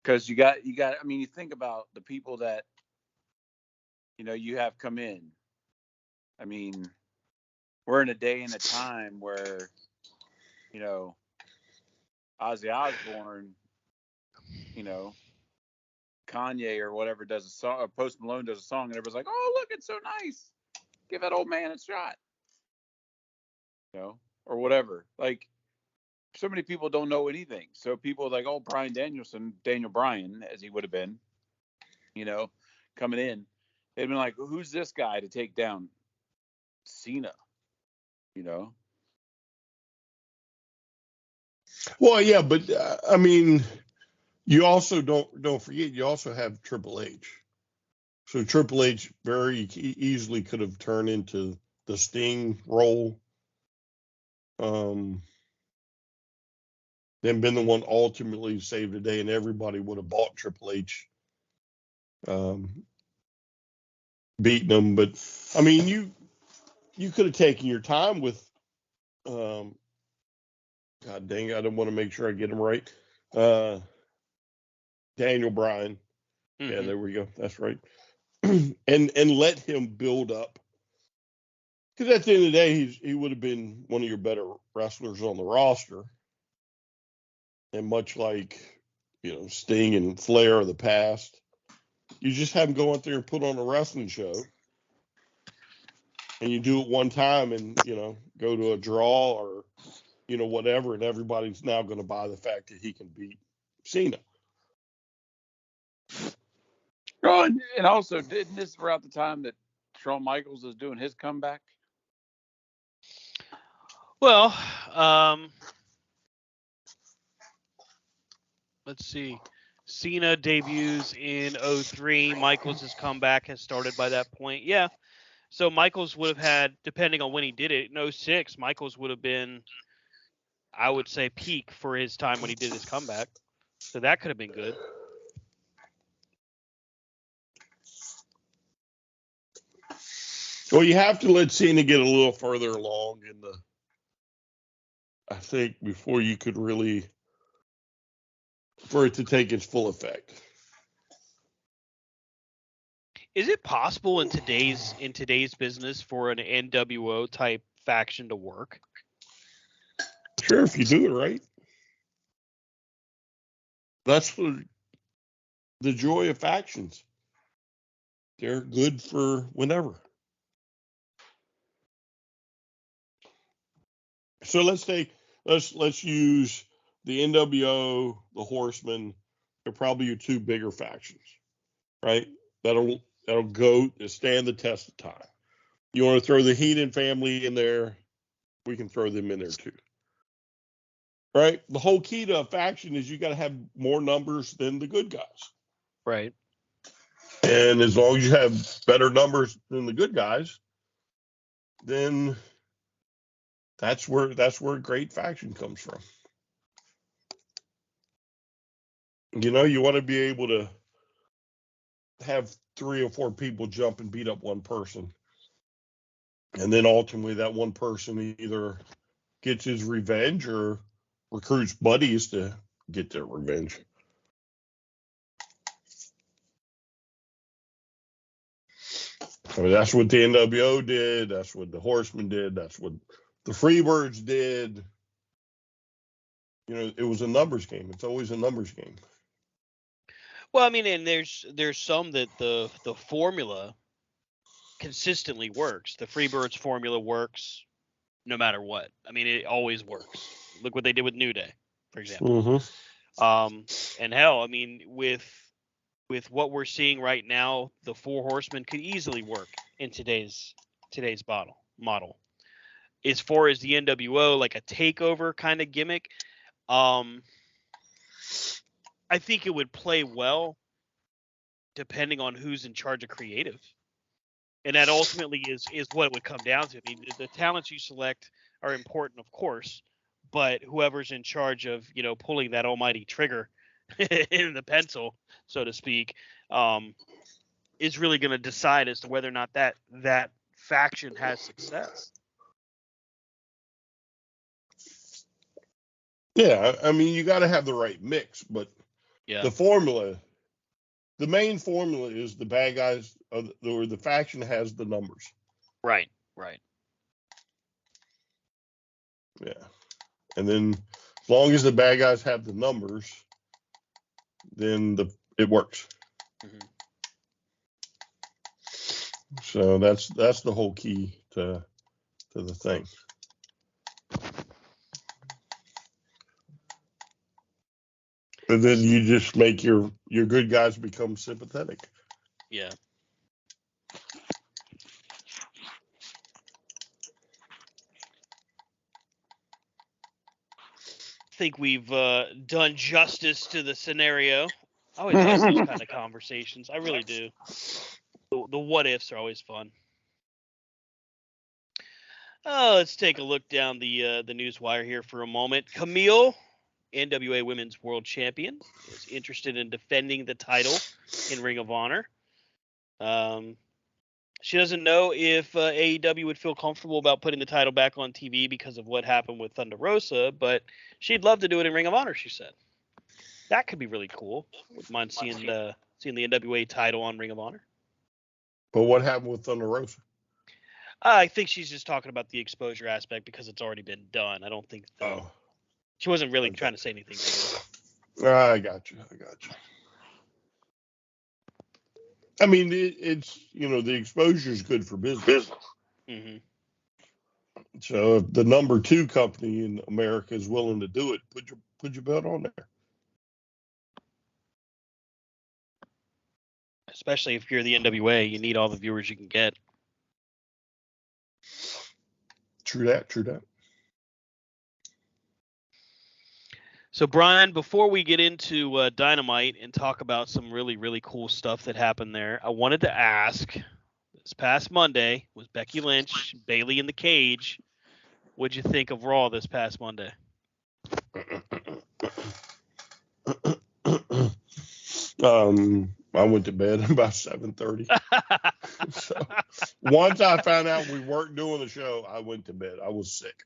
Because you got. I mean, you think about the people that you have come in. I mean, we're in a day and a time where Ozzy Osbourne, Kanye or whatever does a song, or Post Malone does a song, and everybody's like, "Oh, look, it's so nice. Give that old man a shot." Or whatever. Like, so many people don't know anything. So people are like, "Oh, Bryan Danielson, Daniel Bryan, as he would have been, coming in." They'd been like, "Who's this guy to take down Cena?" Well, yeah, but I mean, you also don't forget, you also have Triple H. So Triple H very easily could have turned into the Sting role. Then been the one ultimately saved the day, and everybody would have bought Triple H, beating him. But I mean, you could have taken your time with, God dang, I don't want to make sure I get him right. Daniel Bryan. Mm-hmm. Yeah, there we go. That's right. and let him build up. Because at the end of the day, he would have been one of your better wrestlers on the roster. And much like, Sting and Flair of the past, you just have him go out there and put on a wrestling show. And you do it one time and, go to a draw or, whatever. And everybody's now going to buy the fact that he can beat Cena. Oh, and also, didn't this throughout the time that Shawn Michaels is doing his comeback? Well, let's see. Cena debuts in 2003. Michaels' comeback has started by that point. Yeah. So Michaels would have had, depending on when he did it, in 2006, Michaels would have been, I would say, peak for his time when he did his comeback. So that could have been good. Well, you have to let Cena get a little further along I think, before you could really, for it to take its full effect. Is it possible in today's business for an NWO type faction to work? Sure, if you do it right. That's the joy of factions. They're good for whenever. So let's use the NWO, the Horsemen. They're probably your two bigger factions, right? That'll go to stand the test of time. You want to throw the Heenan family in there, we can throw them in there too. Right? The whole key to a faction is you got to have more numbers than the good guys. Right. And as long as you have better numbers than the good guys, then that's where a great faction comes from. You want to be able to have 3 or 4 people jump and beat up one person. And then ultimately that one person either gets his revenge or recruits buddies to get their revenge. I mean, that's what the NWO did. That's what the Horsemen did. That's what the Freebirds did. It was a numbers game. It's always a numbers game. Well, I mean, and there's some that the formula consistently works. The Freebirds formula works no matter what. I mean, it always works. Look what they did with New Day, for example. Mm-hmm. And hell, I mean, with what we're seeing right now, the Four Horsemen could easily work in today's model. As far as the NWO, like a takeover kind of gimmick, I think it would play well depending on who's in charge of creative. And that ultimately is what it would come down to. I mean, the talents you select are important, of course, but whoever's in charge of, pulling that almighty trigger in the pencil, so to speak, is really going to decide as to whether or not that faction has success. Yeah, I mean, you got to have the right mix, but the main formula is the bad guys or the faction has the numbers. Right. Yeah. And then as long as the bad guys have the numbers, then it works. Mm-hmm. So that's the whole key to the thing. And then you just make your good guys become sympathetic. Yeah. I think we've done justice to the scenario. I always like those kind of conversations. I really do. The what ifs are always fun. Let's take a look down the news wire here for a moment. Camille, NWA Women's World Champion, is interested in defending the title in Ring of Honor. She doesn't know if AEW would feel comfortable about putting the title back on TV because of what happened with Thunder Rosa, but she'd love to do it in Ring of Honor, she said. That could be really cool. Wouldn't mind seeing the NWA title on Ring of Honor. But what happened with Thunder Rosa? I think she's just talking about the exposure aspect because it's already been done. I don't think she wasn't really trying to say anything negative. I got you. I mean, it's the exposure is good for business. Mm-hmm. So if the number 2 company in America is willing to do it, put your belt on there. Especially if you're the NWA, you need all the viewers you can get. True that. So, Brian, before we get into Dynamite and talk about some really, really cool stuff that happened there, I wanted to ask, this past Monday was Becky Lynch, Bayley in the cage. What'd you think of Raw this past Monday? I went to bed about 7:30. So once I found out we weren't doing the show, I went to bed. I was sick.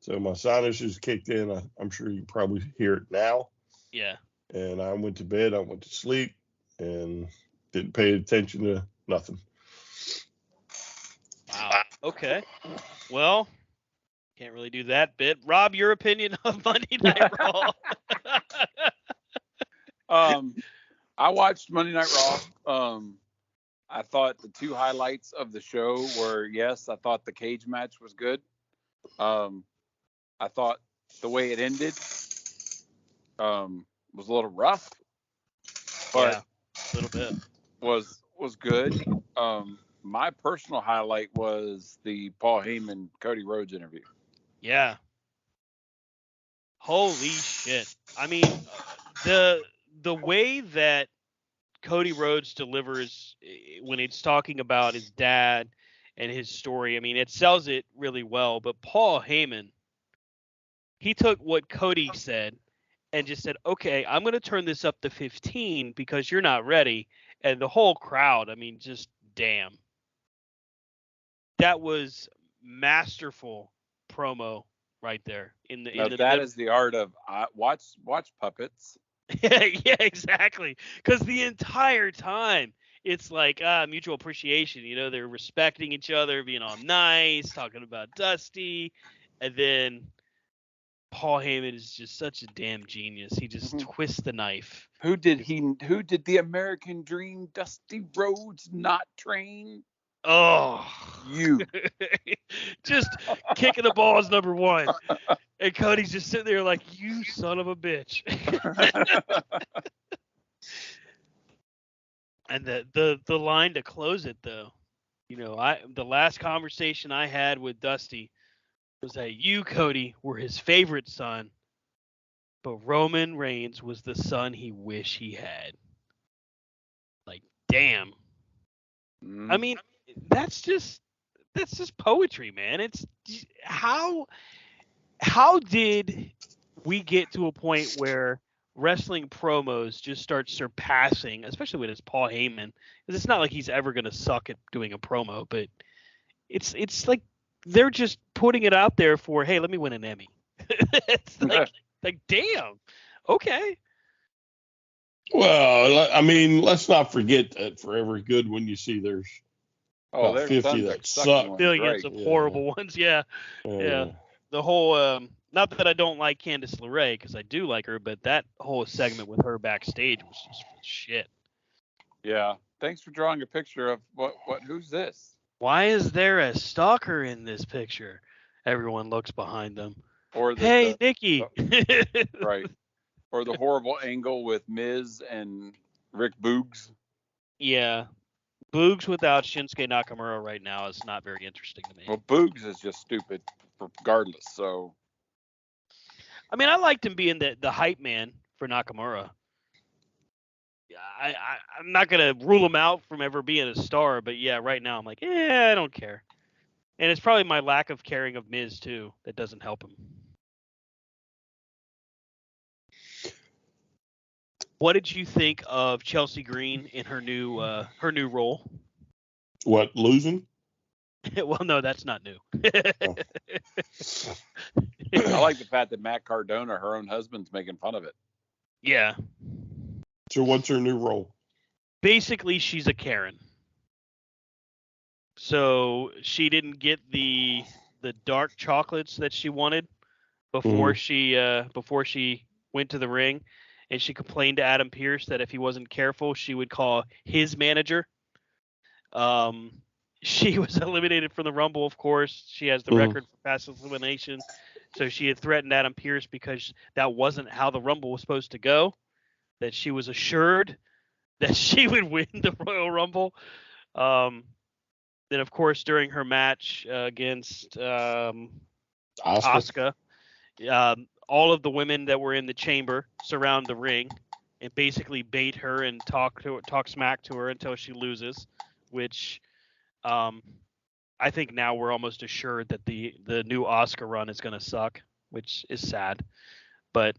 So my sinuses kicked in. I'm sure you probably hear it now. Yeah. And I went to bed. I went to sleep and didn't pay attention to nothing. Wow. Okay. Well, can't really do that bit. Rob, your opinion of Monday Night Raw? I watched Monday Night Raw. I thought the 2 highlights of the show were, yes, I thought the cage match was good. I thought the way it ended was a little rough, but a little bit was good. My personal highlight was the Paul Heyman Cody Rhodes interview. Yeah. Holy shit. I mean, the way that Cody Rhodes delivers when it's talking about his dad and his story, I mean, it sells it really well. But Paul Heyman, he took what Cody said and just said, okay, I'm going to turn this up to 15 because you're not ready. And the whole crowd, I mean, just damn. That was masterful promo right there. That is the art of watch puppets. Yeah, exactly. Because the entire time it's like mutual appreciation. They're respecting each other, being all nice, talking about Dusty, and then Paul Heyman is just such a damn genius. He just twists the knife. Who did the American Dream Dusty Rhodes not train? Oh, you. Just kicking the ball is number 1. And Cody's just sitting there like, you son of a bitch. And the line to close it, though, the last conversation I had with Dusty was that you, Cody, were his favorite son, but Roman Reigns was the son he wished he had. Like, damn. I mean, that's just poetry, man. It's how did we get to a point where wrestling promos just start surpassing, especially when it's Paul Heyman, because it's not like he's ever gonna suck at doing a promo, but it's like they're just putting it out there for, hey, let me win an Emmy. It's like damn, okay. Well, I mean, let's not forget that for every good one you see, there's about there's 50 that suck. Billions of horrible ones, yeah. The whole, not that I don't like Candice LeRae, because I do like her, but that whole segment with her backstage was just shit. Yeah. Thanks for drawing a picture of who's this? Why is there a stalker in this picture? Everyone looks behind them. Or Nikki. Right. Or the horrible angle with Miz and Rick Boogs. Yeah. Boogs without Shinsuke Nakamura right now is not very interesting to me. Well, Boogs is just stupid regardless, so. I mean, I liked him being the hype man for Nakamura. I'm not going to rule him out from ever being a star, but yeah, right now I'm like, I don't care. And it's probably my lack of caring of Miz, too, that doesn't help him. What did you think of Chelsea Green in her new role? What, losing? Well, no, that's not new. Oh. I like the fact that Matt Cardona, her own husband's making fun of it. Yeah. So what's her new role? Basically, she's a Karen. So she didn't get the dark chocolates that she wanted before she went to the ring, and she complained to Adam Pearce that if he wasn't careful, she would call his manager. She was eliminated from the Rumble, of course. She has the record for fastest elimination. So she had threatened Adam Pearce because that wasn't how the Rumble was supposed to go, that she was assured that she would win the Royal Rumble. Then, of course, during her match against Asuka, all of the women that were in the chamber surround the ring and basically bait her and talk smack to her until she loses, which I think now we're almost assured that the new Asuka run is going to suck, which is sad. But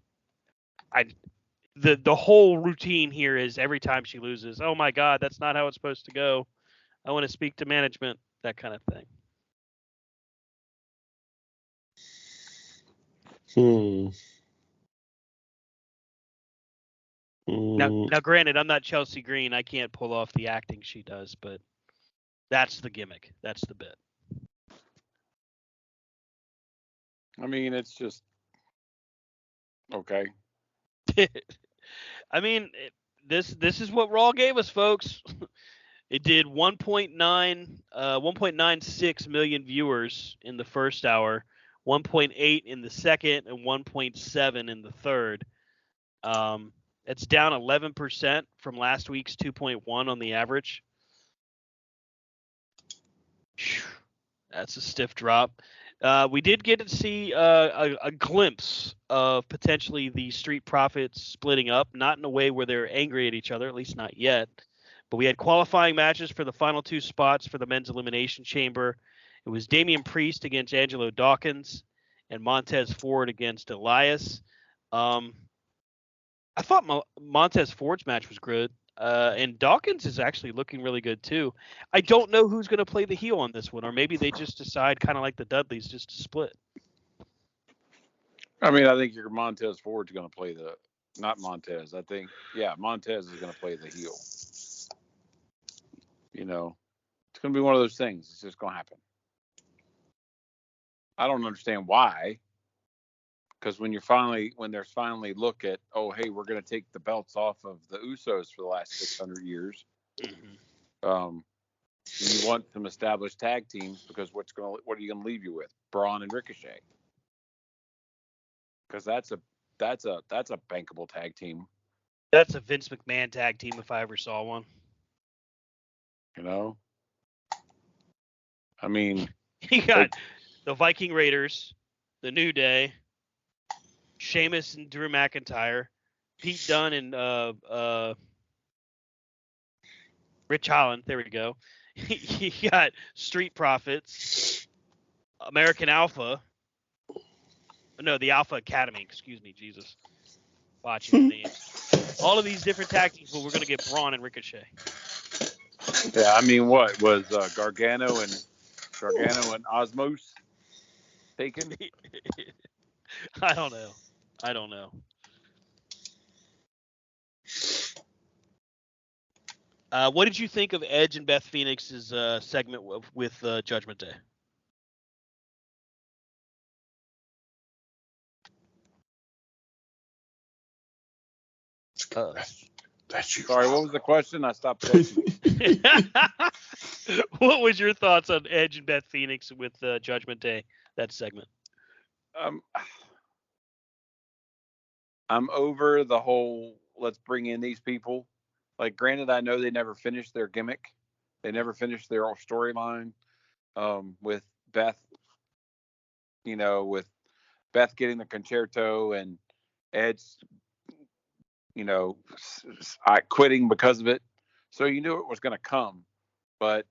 the whole routine here is every time she loses, oh my God, that's not how it's supposed to go. I want to speak to management, that kind of thing. Now, granted, I'm not Chelsea Green. I can't pull off the acting she does, but that's the gimmick. That's the bit. I mean, it's just okay. I mean, this is what Raw gave us, folks. It did 1.96 million viewers in the first hour, 1.8 in the second, and 1.7 in the third. It's down 11% from last week's 2.1 on the average. That's a stiff drop. We did get to see a glimpse of potentially the Street Profits splitting up, not in a way where they're angry at each other, at least not yet. But we had qualifying matches for the final two spots for the men's elimination chamber. It was Damian Priest against Angelo Dawkins and Montez Ford against Elias. I thought Montez Ford's match was good. And Dawkins is actually looking really good too. I don't know who's going to play the heel on this one, or maybe they just decide, kind of like the Dudleys, just to split. I mean, I think your Montez Ford's going to play not Montez. I think, Montez is going to play the heel. You know, it's going to be one of those things. It's just going to happen. I don't understand why. Because when there's finally look at, oh, hey, we're going to take the belts off of the Usos for the last 600 years. You want some established tag teams because what are you going to leave you with? Braun and Ricochet. Because that's a bankable tag team. That's a Vince McMahon tag team if I ever saw one. You know? I mean, you got the Viking Raiders, the New Day, Sheamus and Drew McIntyre, Pete Dunne and Rich Holland, there we go. You got Street Profits, American Alpha. No, the Alpha Academy. Excuse me, Jesus. Watching the names. All of these different tag teams, but we're going to get Braun and Ricochet. Yeah, I mean, what was Gargano and Osmos taken? I don't know. What did you think of Edge and Beth Phoenix's segment with Judgment Day? That's you. Sorry, what was the question? I stopped listening. What was your thoughts on Edge and Beth Phoenix with Judgment Day, that segment? I'm over the whole let's bring in these people. Like, granted, I know they never finished their gimmick. They never finished their storyline with Beth, with Beth getting the concerto and Edge, quitting because of it. So you knew it was going to come. But,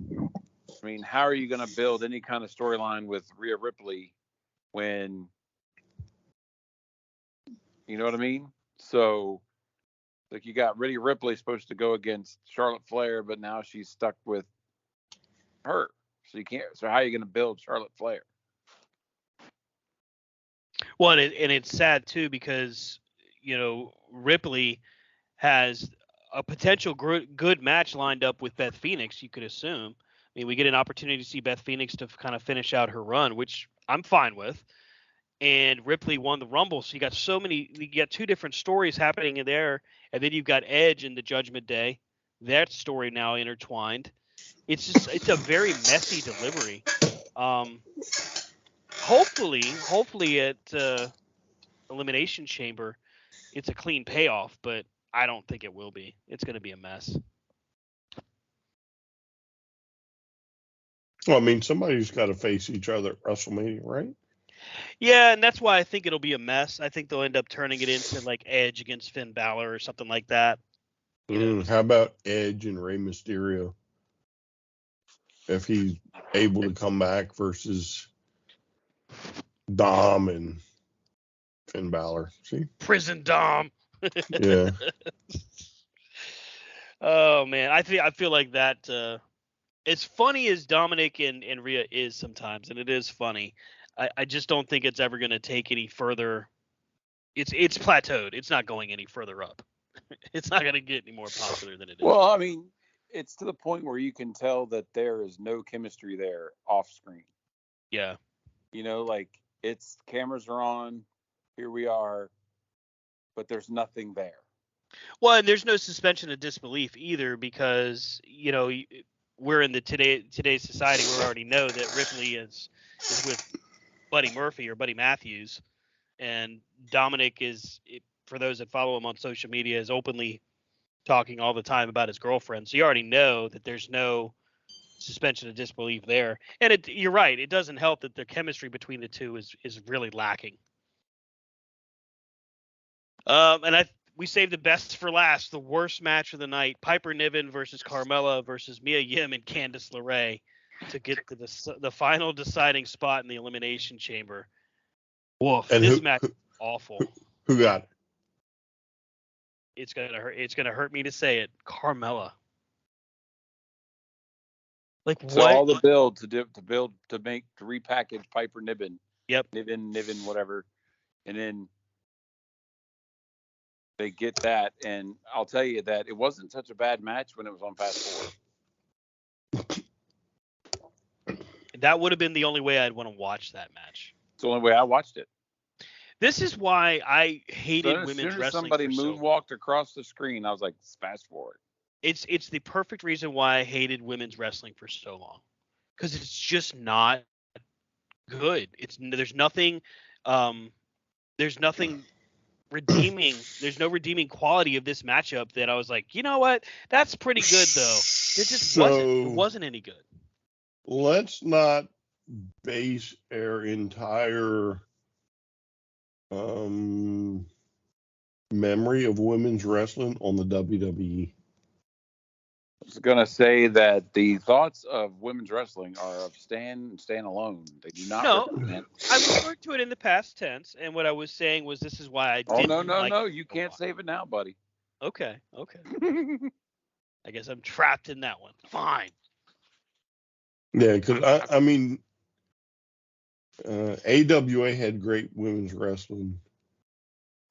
I mean, how are you going to build any kind of storyline with Rhea Ripley when, you know what I mean? So, like, you got Rhea Ripley supposed to go against Charlotte Flair, but now she's stuck with her. So you can't. So how are you going to build Charlotte Flair? Well, and it's sad too because Ripley has a potential good match lined up with Beth Phoenix. You could assume. I mean, we get an opportunity to see Beth Phoenix to kind of finish out her run, which I'm fine with. And Ripley won the Rumble, so you got two different stories happening in there, and then you've got Edge and the Judgment Day, that story now intertwined. It's a very messy delivery. Hopefully at Elimination Chamber, it's a clean payoff, but I don't think it will be. It's going to be a mess. Well, I mean, somebody's got to face each other at WrestleMania, right? Yeah, and that's why I think it'll be a mess. I think they'll end up turning it into like Edge against Finn Balor or something like that. How about Edge and Rey Mysterio? If he's able to come back versus Dom and Finn Balor. See? Prison Dom. Yeah. Oh man, I feel like that. As funny as Dominic and Rhea is sometimes, and it is funny, I just don't think it's ever going to take any further. It's plateaued. It's not going any further up. It's not going to get any more popular than it is. Well, I mean, it's to the point where you can tell that there is no chemistry there off screen. Yeah. Like, it's cameras are on, here we are, but there's nothing there. Well, and there's no suspension of disbelief either because, we're in the today's society where we already know that Ripley is with Buddy Murphy or Buddy Matthews, and Dominic is, for those that follow him on social media, is openly talking all the time about his girlfriend. So you already know that there's no suspension of disbelief there. And you're right, it doesn't help that the chemistry between the two is really lacking. And we saved the best for last, the worst match of the night: Piper Niven versus Carmella versus Mia Yim and Candice LeRae to get to the final deciding spot in the Elimination Chamber. Woof! And this match is awful. Who got it? It's gonna hurt. It's gonna hurt me to say it. Carmella. Like, so what? All the build to repackage Piper Niven. Yep. Niven, whatever, and then they get that, and I'll tell you that it wasn't such a bad match when it was on Fast Forward. That would have been the only way I'd want to watch that match. It's the only way I watched it. This is why I hated women's wrestling. Somebody moonwalked across the screen, I was like, fast forward. It's the perfect reason why I hated women's wrestling for so long, because it's just not good. There's nothing redeeming. There's no redeeming quality of this matchup that I was like, you know what? That's pretty good though. It just wasn't any good. Let's not base our entire memory of women's wrestling on the WWE. was gonna say that the thoughts of women's wrestling are of stand alone. They do not represent. I referred to it in the past tense, and what I was saying was this is why I didn't. No! You can't save it now, buddy. Okay. I guess I'm trapped in that one. Fine. Yeah, because I mean, AWA had great women's wrestling.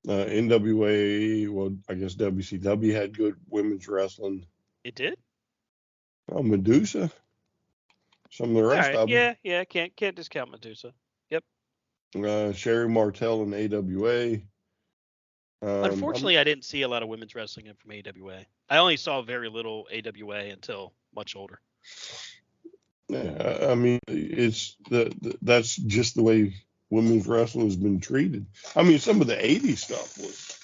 NWA, well, I guess WCW had good women's wrestling. It did? Oh, Medusa. Some of the rest of them. Yeah. Can't discount Medusa. Yep. Sherry Martel and AWA. Unfortunately, I didn't see a lot of women's wrestling from AWA. I only saw very little AWA until much older. Yeah, I mean, it's that's just the way women's wrestling has been treated. I mean, some of the 80s stuff was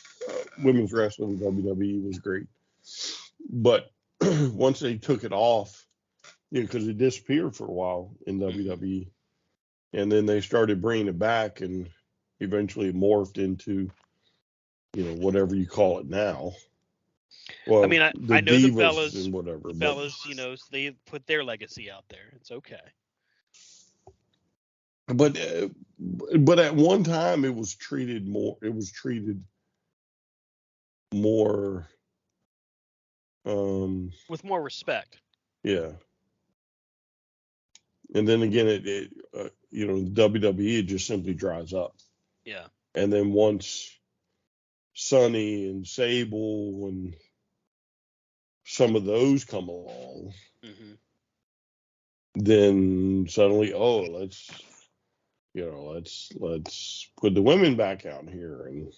women's wrestling in WWE was great, but once they took it off, because it disappeared for a while in WWE, and then they started bringing it back, and eventually it morphed into, whatever you call it now. Well, I mean, I know the Bellas and whatever. The Bellas, they put their legacy out there. It's okay. But at one time it was treated more. It was treated more with more respect. Yeah. And then again, it WWE just simply dries up. Yeah. And then once Sunny and Sable and some of those come along, then suddenly, let's put the women back out here and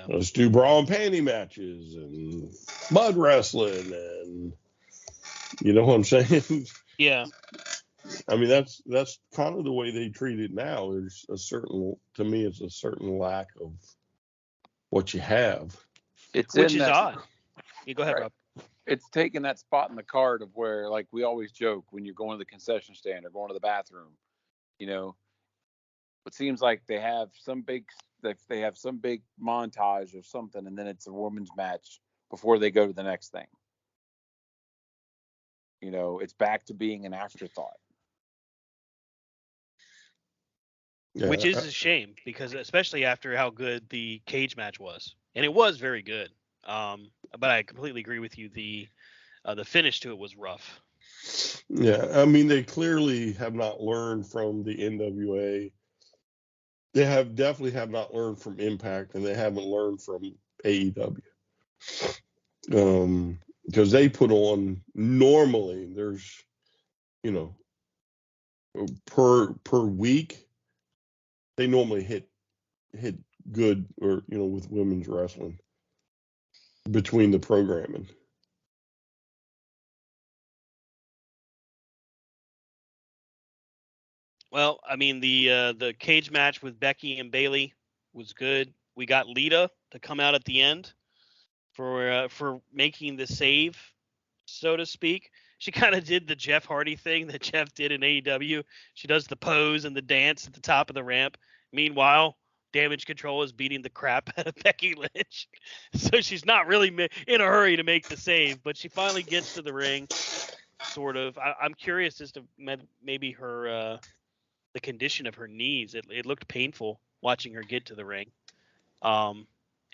let's do bra and panty matches and mud wrestling and you know what I'm saying? Yeah. I mean that's kind of the way they treat it now. There's it's a certain lack of what you have. Which is odd. You go ahead, Rob. It's taking that spot in the card of where, like we always joke, when you're going to the concession stand or going to the bathroom, it seems like they have some big montage of something, and then it's a women's match before they go to the next thing. It's back to being an afterthought. Yeah, which is a shame, because especially after how good the cage match was, and it was very good. But I completely agree with you. The finish to it was rough. Yeah, I mean they clearly have not learned from the NWA. They definitely have not learned from Impact, and they haven't learned from AEW. Because they put on normally there's per week they normally hit good or with women's wrestling between the programming. Well, I mean the cage match with Becky and Bayley was good. We got Lita to come out at the end for making the save, so to speak. She kind of did the Jeff Hardy thing that Jeff did in AEW. She does the pose and the dance at the top of the ramp. Meanwhile, Damage Control is beating the crap out of Becky Lynch. So she's not really in a hurry to make the save, but she finally gets to the ring, sort of. I'm curious as to maybe her the condition of her knees. It looked painful watching her get to the ring. And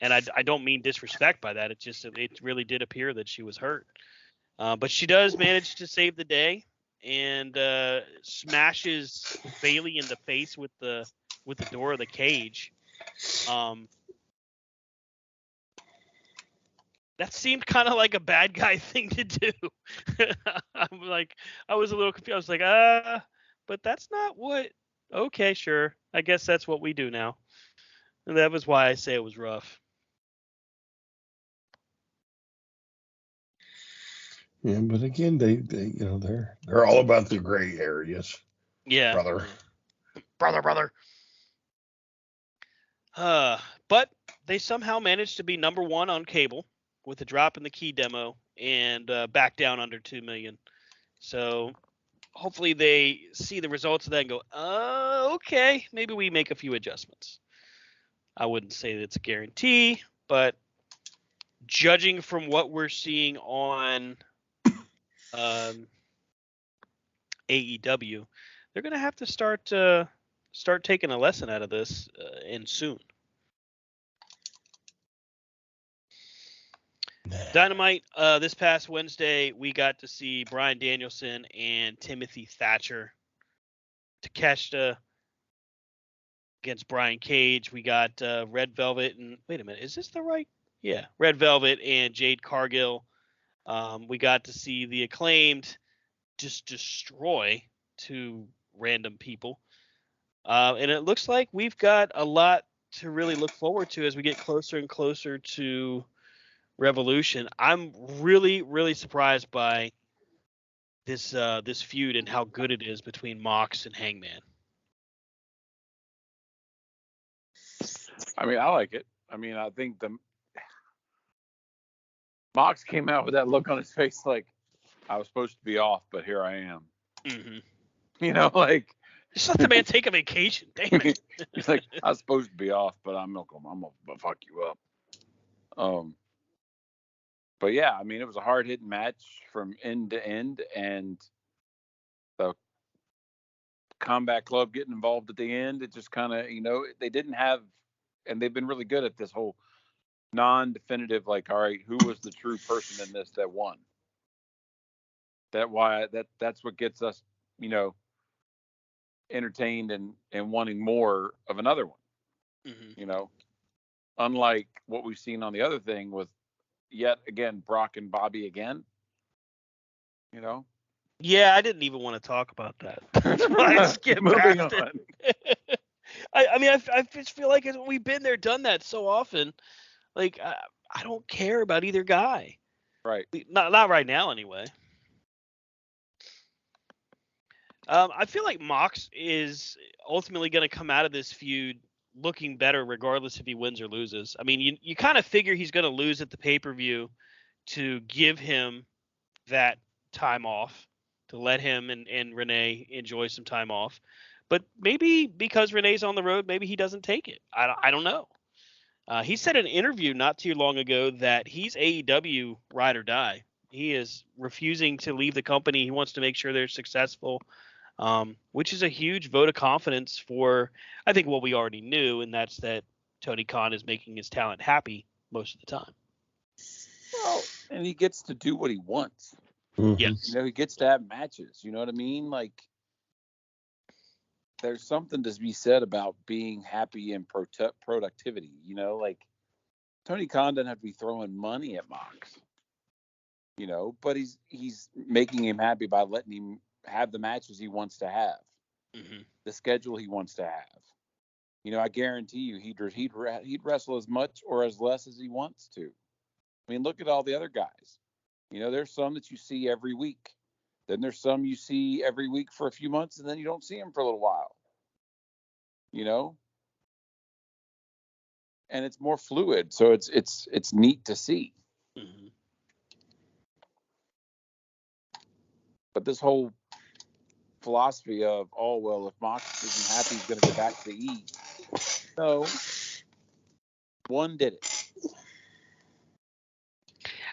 I don't mean disrespect by that. It really did appear that she was hurt. But she does manage to save the day and smashes Bayley in the face with the door of the cage. That seemed kind of like a bad guy thing to do. I was a little confused. I was like, but that's not what. Okay, sure. I guess that's what we do now. And that was why I say it was rough. Yeah, but again, they they're all about the gray areas. Yeah, brother. But they somehow managed to be number one on cable with a drop in the key demo and back down under 2 million. So hopefully they see the results of that and go, okay, maybe we make a few adjustments. I wouldn't say that's a guarantee, but judging from what we're seeing on AEW, they're going to have to start taking a lesson out of this and soon. Dynamite, this past Wednesday, we got to see Bryan Danielson and Timothy Thatcher. Takeshita against Brian Cage. We got Red Velvet and wait a minute, is this the right? Yeah, Red Velvet and Jade Cargill. We got to see the Acclaimed just destroy two random people. And it looks like we've got a lot to really look forward to as we get closer and closer to Revolution. I'm really, really surprised by this feud and how good it is between Mox and Hangman. I mean, I like it. I mean, I think the Mox came out with that look on his face like, I was supposed to be off, but here I am. Mm-hmm. You know, like, just let the man take a vacation. Damn it. He's like, I was supposed to be off, but I'm gonna fuck you up. But yeah, I mean, it was a hard hitting match from end to end, and the Combat Club getting involved at the end. It just kind of, they didn't have, and they've been really good at this whole non-definitive, like, all right, who was the true person in this that won? That's what gets us, entertained and wanting more of another one. Mm-hmm. Unlike what we've seen on the other thing with yet again Brock and Bobby again. Yeah, I didn't even want to talk about that. That's why I skipped Moving past on. it. I mean, I just feel like we've been there, done that so often. Like, I don't care about either guy. Right. Not right now, anyway. I feel like Mox is ultimately going to come out of this feud looking better, regardless if he wins or loses. I mean, you kind of figure he's going to lose at the pay-per-view to give him that time off, to let him and Renee enjoy some time off. But maybe because Renee's on the road, maybe he doesn't take it. I don't know. He said in an interview not too long ago that he's AEW ride or die. He is refusing to leave the company. He wants to make sure they're successful, which is a huge vote of confidence for, I think, what we already knew, and that's that Tony Khan is making his talent happy most of the time. Well, and he gets to do what he wants. Mm-hmm. Yes. He gets to have matches. You know what I mean? Like, there's something to be said about being happy and productivity. Like Tony Khan doesn't have to be throwing money at Mox. But he's making him happy by letting him have the matches he wants to have, the schedule he wants to have. I guarantee you he'd wrestle as much or as less as he wants to. I mean, look at all the other guys. There's some that you see every week. Then there's some you see every week for a few months, and then you don't see them for a little while. And it's more fluid, so it's neat to see. Mm-hmm. But this whole philosophy of, oh well, if Mox isn't happy, he's going to go back to E. No, one did it.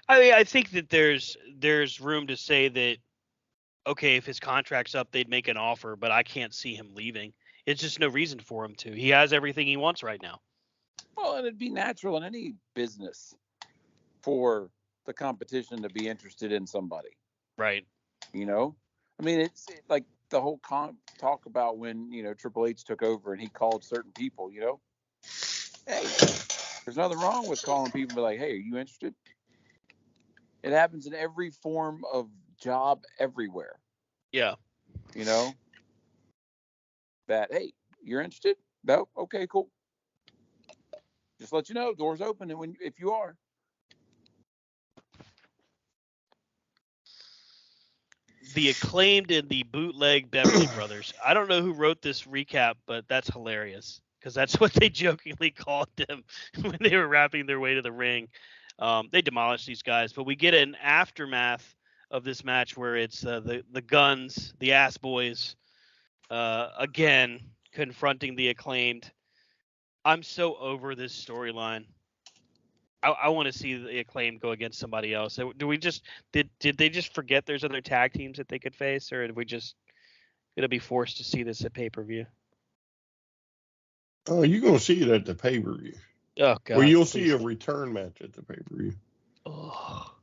I mean, I think that there's room to say that, okay, if his contract's up, they'd make an offer, but I can't see him leaving. It's just no reason for him to. He has everything he wants right now. Well, and it'd be natural in any business for the competition to be interested in somebody. Right. I mean, it's like the whole talk about when, Triple H took over and he called certain people, hey, there's nothing wrong with calling people and be like, hey, are you interested? It happens in every form of job everywhere. Yeah. That, hey, you're interested? No? Okay, cool. Just let you know, doors open, and if you are. The Acclaimed and the bootleg Beverly Brothers. I don't know who wrote this recap, but that's hilarious because that's what they jokingly called them when they were wrapping their way to the ring. They demolished these guys, but we get an aftermath of this match where it's the Guns, the Ass Boys, again confronting the Acclaimed. I'm so over this storyline. I want to see the Acclaim go against somebody else. Do we just did they just forget there's other tag teams that they could face, or did we just gonna be forced to see this at pay-per-view? Oh, you're gonna see it at the pay-per-view. Oh God! Or you'll see a return match at the pay-per-view. Oh.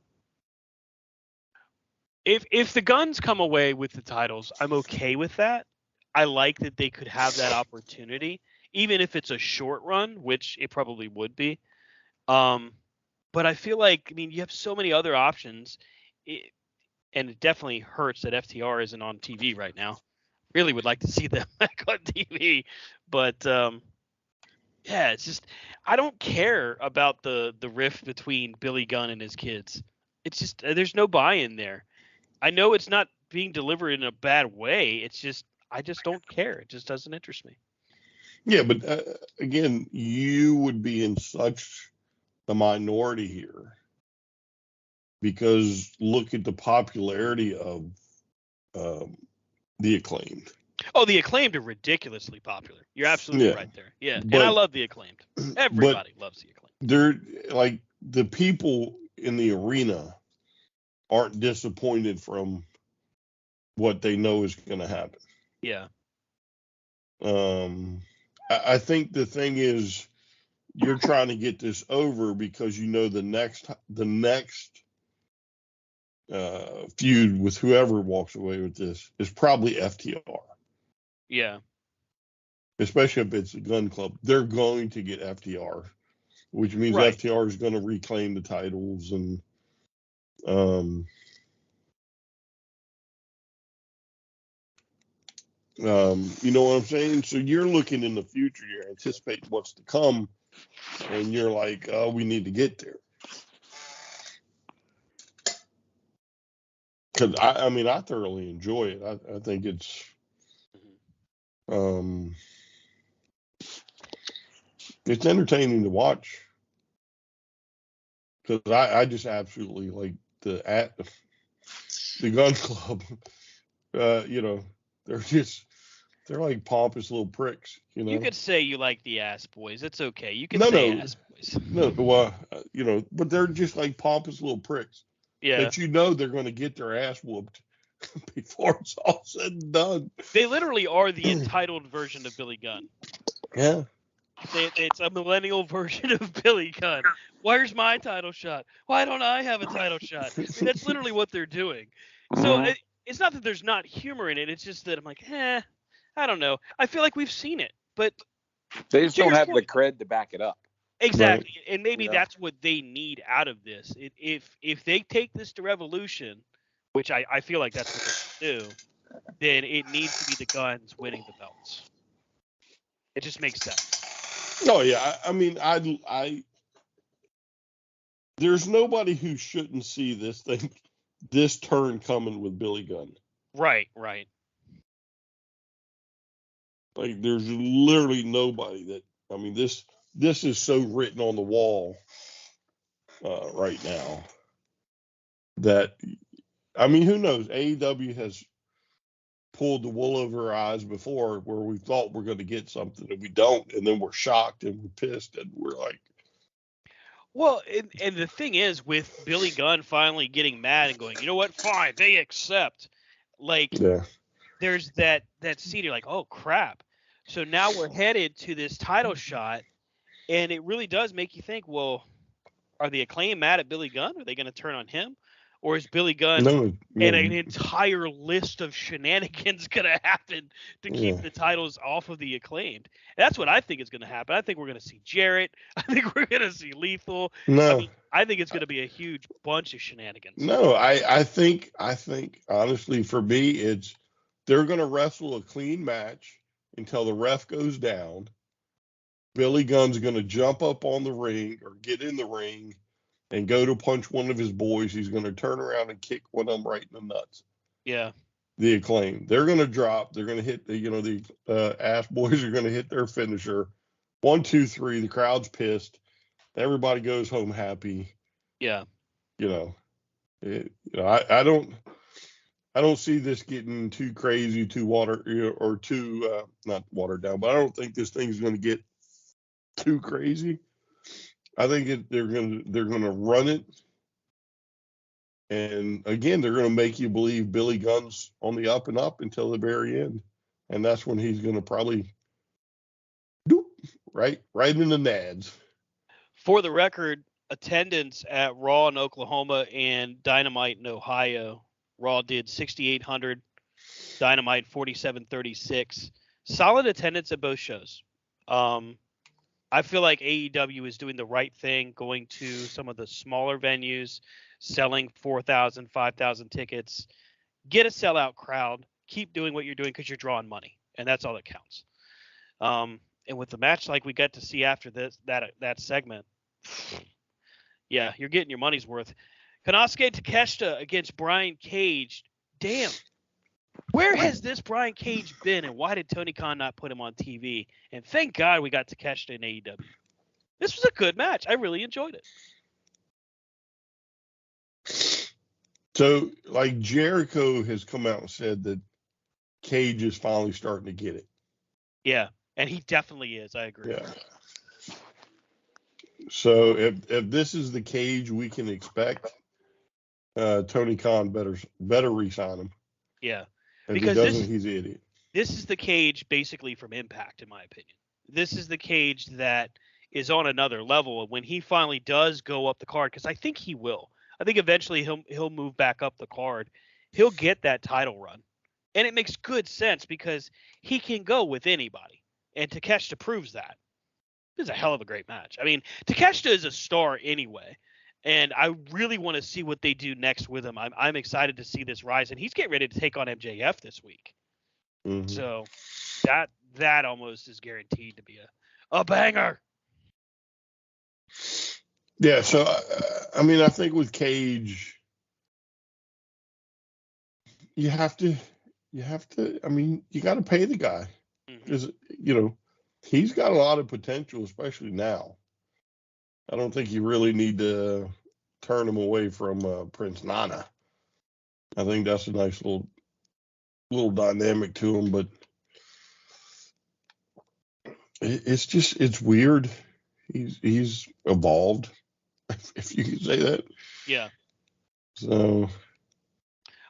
If the Guns come away with the titles, I'm okay with that. I like that they could have that opportunity, even if it's a short run, which it probably would be. But I feel like, I mean, you have so many other options, and it definitely hurts that FTR isn't on TV right now. Really would like to see them back on TV, but yeah, it's just I don't care about the rift between Billy Gunn and his kids. It's just there's no buy-in there. I know it's not being delivered in a bad way. It's just I just don't care. It just doesn't interest me. Yeah, but again, you would be in such the minority here because look at the popularity of the Acclaimed. Oh, the Acclaimed are ridiculously popular. You're absolutely right there. Yeah, but, and I love the Acclaimed. Everybody loves the Acclaimed. They're like the people in the arena aren't disappointed from what they know is going to happen. Yeah. I think the thing is you're trying to get this over because you know the next feud with whoever walks away with this is probably FTR. Yeah. Especially if it's a Gun Club. They're going to get FTR, which means FTR is going to reclaim the titles and you know what I'm saying? So you're looking in the future, you're anticipating what's to come, and you're like, oh, we need to get there. Because I mean, I thoroughly enjoy it. I think it's it's entertaining to watch. Because I just absolutely like the Gun Club. You know, they're like pompous little pricks. You know, you could say you like the Ass Boys. It's okay. You can say Ass Boys. No, well, you know, but they're just like pompous little pricks. Yeah. That you know they're going to get their ass whooped before it's all said and done. They literally are the entitled version of Billy Gunn. Yeah. It's a millennial version of Billy Gunn. Where's my title shot? Why don't I have a title shot? I mean, that's literally what they're doing. So it's not that there's not humor in it. It's just that I'm like, I don't know. I feel like we've seen it, but they just don't have the cred to back it up. Exactly, right. And maybe that's what they need out of this. If they take this to Revolution, which I feel like that's what they do, then it needs to be the Guns winning the belts. It just makes sense. Oh yeah, I mean, I there's nobody who shouldn't see this turn coming with Billy Gunn. Right. Like there's literally nobody that I mean this is so written on the wall right now that I mean who knows? AEW has pulled the wool over our eyes before where we thought we're going to get something and we don't, and then we're shocked and we're pissed and we're like. Well, and the thing is with Billy Gunn finally getting mad and going, you know what? Fine, they accept. Like there's that scene. You're like, oh crap. So now we're headed to this title shot. And it really does make you think, well, are the Acclaim mad at Billy Gunn? Are they going to turn on him? Or is Billy Gunn and an entire list of shenanigans going to happen to keep the titles off of the Acclaimed? That's what I think is going to happen. I think we're going to see Jarrett. I think we're going to see Lethal. No. I mean, I think it's going to be a huge bunch of shenanigans. No, I think honestly for me, they're going to wrestle a clean match until the ref goes down. Billy Gunn's going to jump up on the ring or get in the ring and go to punch one of his boys. He's going to turn around and kick one of them right in the nuts. Yeah. The Acclaim. They're going to drop. They're going to hit the Ass Boys are going to hit their finisher. 1, 2, 3. The crowd's pissed. Everybody goes home happy. Yeah. I don't see this getting too crazy, too not watered down, but I don't think this thing's going to get too crazy. I think they're gonna run it, and again they're gonna make you believe Billy Gunn's on the up and up until the very end, and that's when he's gonna probably right in the nads. For the record, attendance at Raw in Oklahoma and Dynamite in Ohio. Raw did 6,800, Dynamite 4,736. Solid attendance at both shows. I feel like AEW is doing the right thing, going to some of the smaller venues, selling 4,000, 5,000 tickets. Get a sellout crowd. Keep doing what you're doing because you're drawing money, and that's all that counts. And with the match like we got to see after that segment, yeah, you're getting your money's worth. Konosuke Takeshita against Brian Cage. Damn. Where has this Brian Cage been, and why did Tony Khan not put him on TV? And thank God we got Takeshita in AEW. This was a good match. I really enjoyed it. So, like, Jericho has come out and said that Cage is finally starting to get it. Yeah, and he definitely is. I agree. Yeah. So, if this is the Cage we can expect, Tony Khan better re-sign him. Yeah. If because he doesn't, he's an idiot. This is the Cage basically from Impact, in my opinion. This is the Cage that is on another level. And when he finally does go up the card, because I think he will. I think eventually he'll move back up the card. He'll get that title run. And it makes good sense because he can go with anybody. And Takeshita proves that. It was a hell of a great match. I mean, Takeshita is a star anyway. And I really want to see what they do next with him. I'm excited to see this rise. And he's getting ready to take on MJF this week. Mm-hmm. So that almost is guaranteed to be a banger. Yeah, so, I mean, I think with Cage, you have to, I mean, you got to pay the guy. Because, he's got a lot of potential, especially now. I don't think you really need to turn him away from Prince Nana. I think that's a nice little dynamic to him, but it's weird. He's evolved, if you can say that. Yeah. So.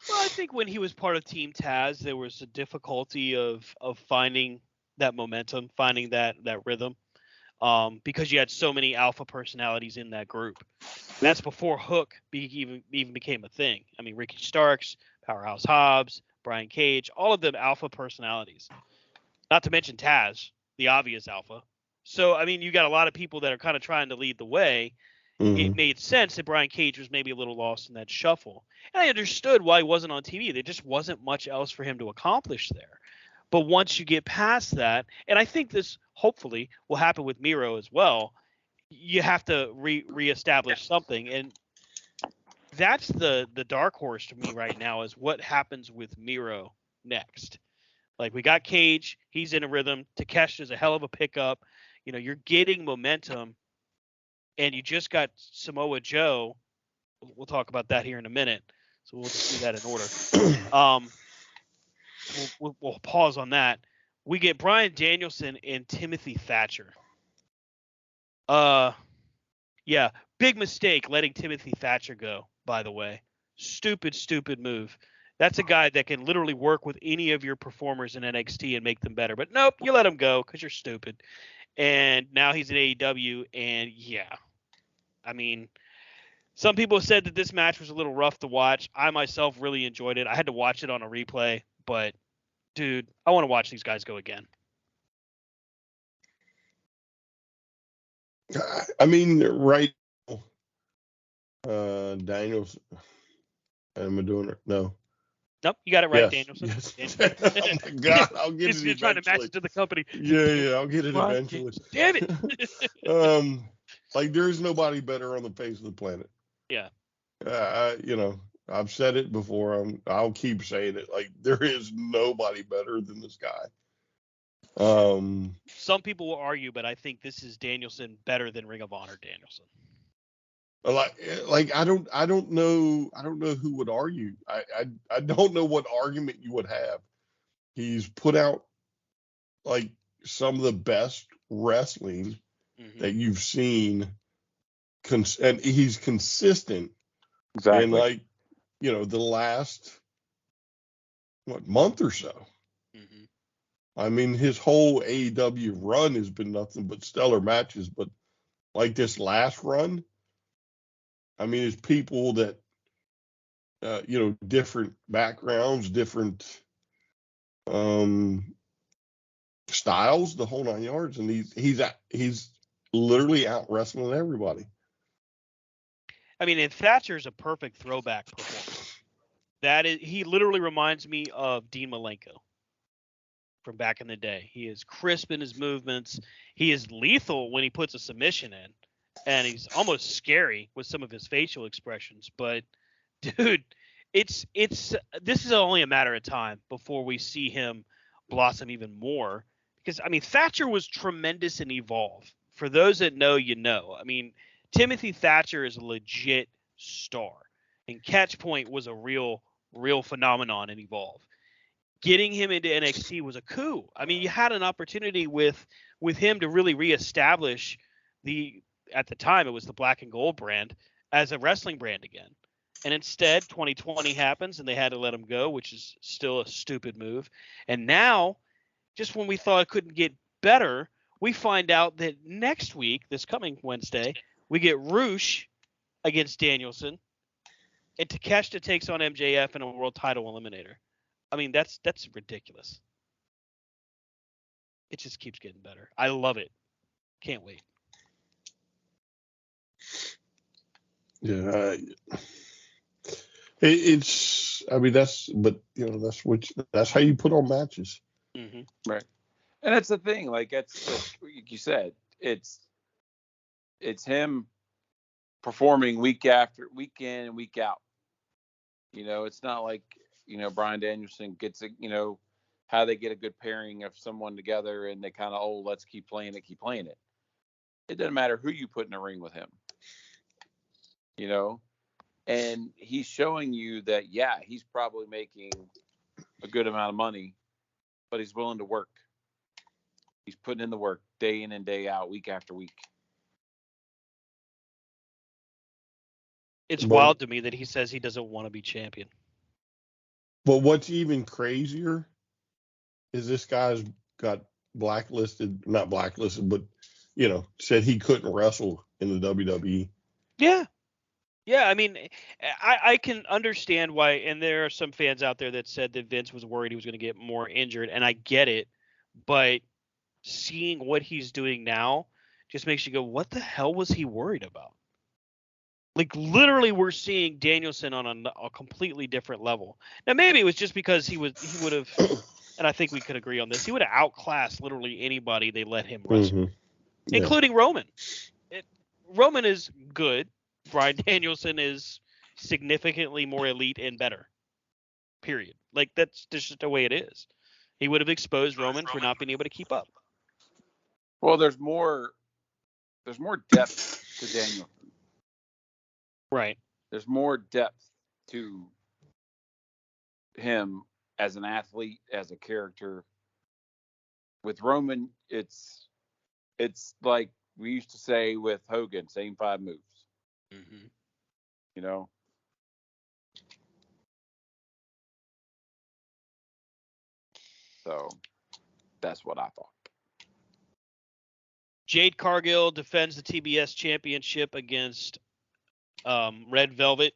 Well, I think when he was part of Team Taz, there was a difficulty of finding that momentum, finding that rhythm, because you had so many alpha personalities in that group. And that's before Hook even became a thing. I mean, Ricky Starks, Powerhouse Hobbs, Brian Cage, all of them alpha personalities. Not to mention Taz, the obvious alpha. So, I mean, you got a lot of people that are kind of trying to lead the way. Mm-hmm. It made sense that Brian Cage was maybe a little lost in that shuffle. And I understood why he wasn't on TV. There just wasn't much else for him to accomplish there. But once you get past that, and I think this hopefully will happen with Miro as well, you have to reestablish something. And that's the dark horse to me right now is what happens with Miro next. Like, we got Cage. He's in a rhythm. Takeshita's a hell of a pickup. You're getting momentum. And you just got Samoa Joe. We'll talk about that here in a minute. So we'll just do that in order. We'll pause on that. We get Bryan Danielson and Timothy Thatcher. Yeah, big mistake letting Timothy Thatcher go, by the way. Stupid move. That's a guy that can literally work with any of your performers in NXT and make them better. But nope, you let him go because you're stupid. And now he's in AEW, and yeah. I mean, some people said that this match was a little rough to watch. I myself really enjoyed it. I had to watch it on a replay, but dude, I want to watch these guys go again. I mean, right. Daniels. Am I doing it? No. Nope, you got it right, yes. Danielson. Yes. Oh my God, I'll get it eventually. You're trying to match it to the company. Yeah, I'll get it eventually. Damn it. Like, there's nobody better on the face of the planet. Yeah. I've said it before. I'll keep saying it. Like, there is nobody better than this guy. Some people will argue, but I think this is Danielson better than Ring of Honor Danielson. Like I don't know who would argue. I don't know what argument you would have. He's put out like some of the best wrestling that you've seen and he's consistent. Exactly. In like, the last month or so. Mm-hmm. I mean, his whole AEW run has been nothing but stellar matches, but like this last run, I mean, it's people that different backgrounds, different styles, the whole 9 yards, and he's literally out wrestling everybody. I mean, and Thatcher's a perfect throwback performer. He literally reminds me of Dean Malenko from back in the day. He is crisp in his movements. He is lethal when he puts a submission in, and he's almost scary with some of his facial expressions. But dude, this is only a matter of time before we see him blossom even more. Because I mean, Thatcher was tremendous in Evolve. For those that know, you know. I mean, Timothy Thatcher is a legit star, and Catchpoint was a real phenomenon in Evolve. Getting him into NXT was a coup. I mean, you had an opportunity with him to really reestablish at the time it was the Black and Gold brand as a wrestling brand again. And instead, 2020 happens and they had to let him go, which is still a stupid move. And now, just when we thought it couldn't get better, we find out that next week, this coming Wednesday, we get Roosh against Danielson, and Takeshita takes on MJF in a world title eliminator. I mean, that's ridiculous. It just keeps getting better. I love it. Can't wait. Yeah, it's. I mean, that's how you put on matches. Mm-hmm. Right. And that's the thing. Like that's like you said. It's him performing week after week in and week out. It's not like Bryan Danielson gets how they get a good pairing of someone together and they kind of let's keep playing it. It doesn't matter who you put in a ring with him. And he's showing you that he's probably making a good amount of money, but he's willing to work. He's putting in the work day in and day out, week after week. It's wild to me that he says he doesn't want to be champion. But what's even crazier is this guy's got blacklisted, not blacklisted, but, said he couldn't wrestle in the WWE. Yeah. Yeah, I mean, I can understand why, and there are some fans out there that said that Vince was worried he was going to get more injured, and I get it, but seeing what he's doing now just makes you go, what the hell was he worried about? Like, literally, we're seeing Danielson on a completely different level. Now, maybe it was just because he would have, and I think we could agree on this, he would have outclassed literally anybody they let him wrestle, including Roman. Roman is good. Bryan Danielson is significantly more elite and better. Period. Like, that's just the way it is. He would have exposed Roman for not being able to keep up. Well, there's more depth to Danielson. Right. There's more depth to him as an athlete, as a character. With Roman, it's like we used to say with Hogan, same 5 moves. Mm-hmm. So that's what I thought. Jade Cargill defends the TBS championship against Red Velvet.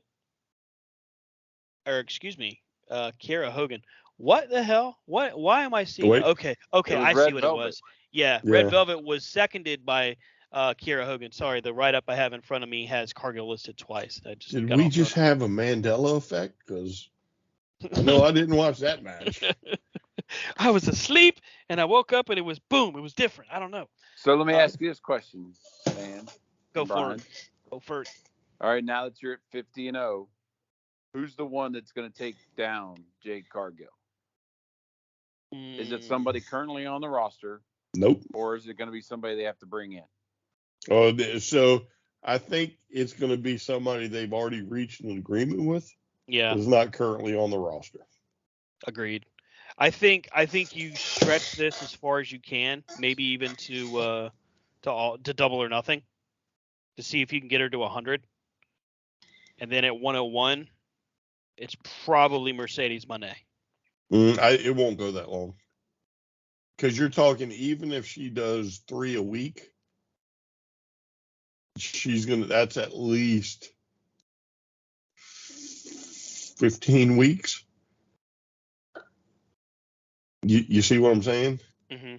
Or excuse me, Kiera Hogan. What the hell? Why am I seeing? Wait. Okay, I see what Velvet. It was. Yeah, Red Velvet was seconded by Kiera Hogan. Sorry, the write-up I have in front of me has Cargill listed twice. Did we just have a Mandela effect? Because I know I didn't watch that match. I was asleep and I woke up and it was boom. It was different. I don't know. So let me ask you this question, Stan. Go for it. Go for it. All right, now that you're at 50-0, who's the one that's going to take down Jade Cargill? Is it somebody currently on the roster? Nope. Or is it going to be somebody they have to bring in? Oh, so I think it's going to be somebody they've already reached an agreement with. Yeah. Is not currently on the roster. Agreed. I think you stretch this as far as you can, maybe even to Double or Nothing, to see if you can get her to 100. And then at 101, it's probably Mercedes Moné. It won't go that long. Because you're talking, even if she does 3 a week, that's at least 15 weeks. You see what I'm saying? Mm-hmm.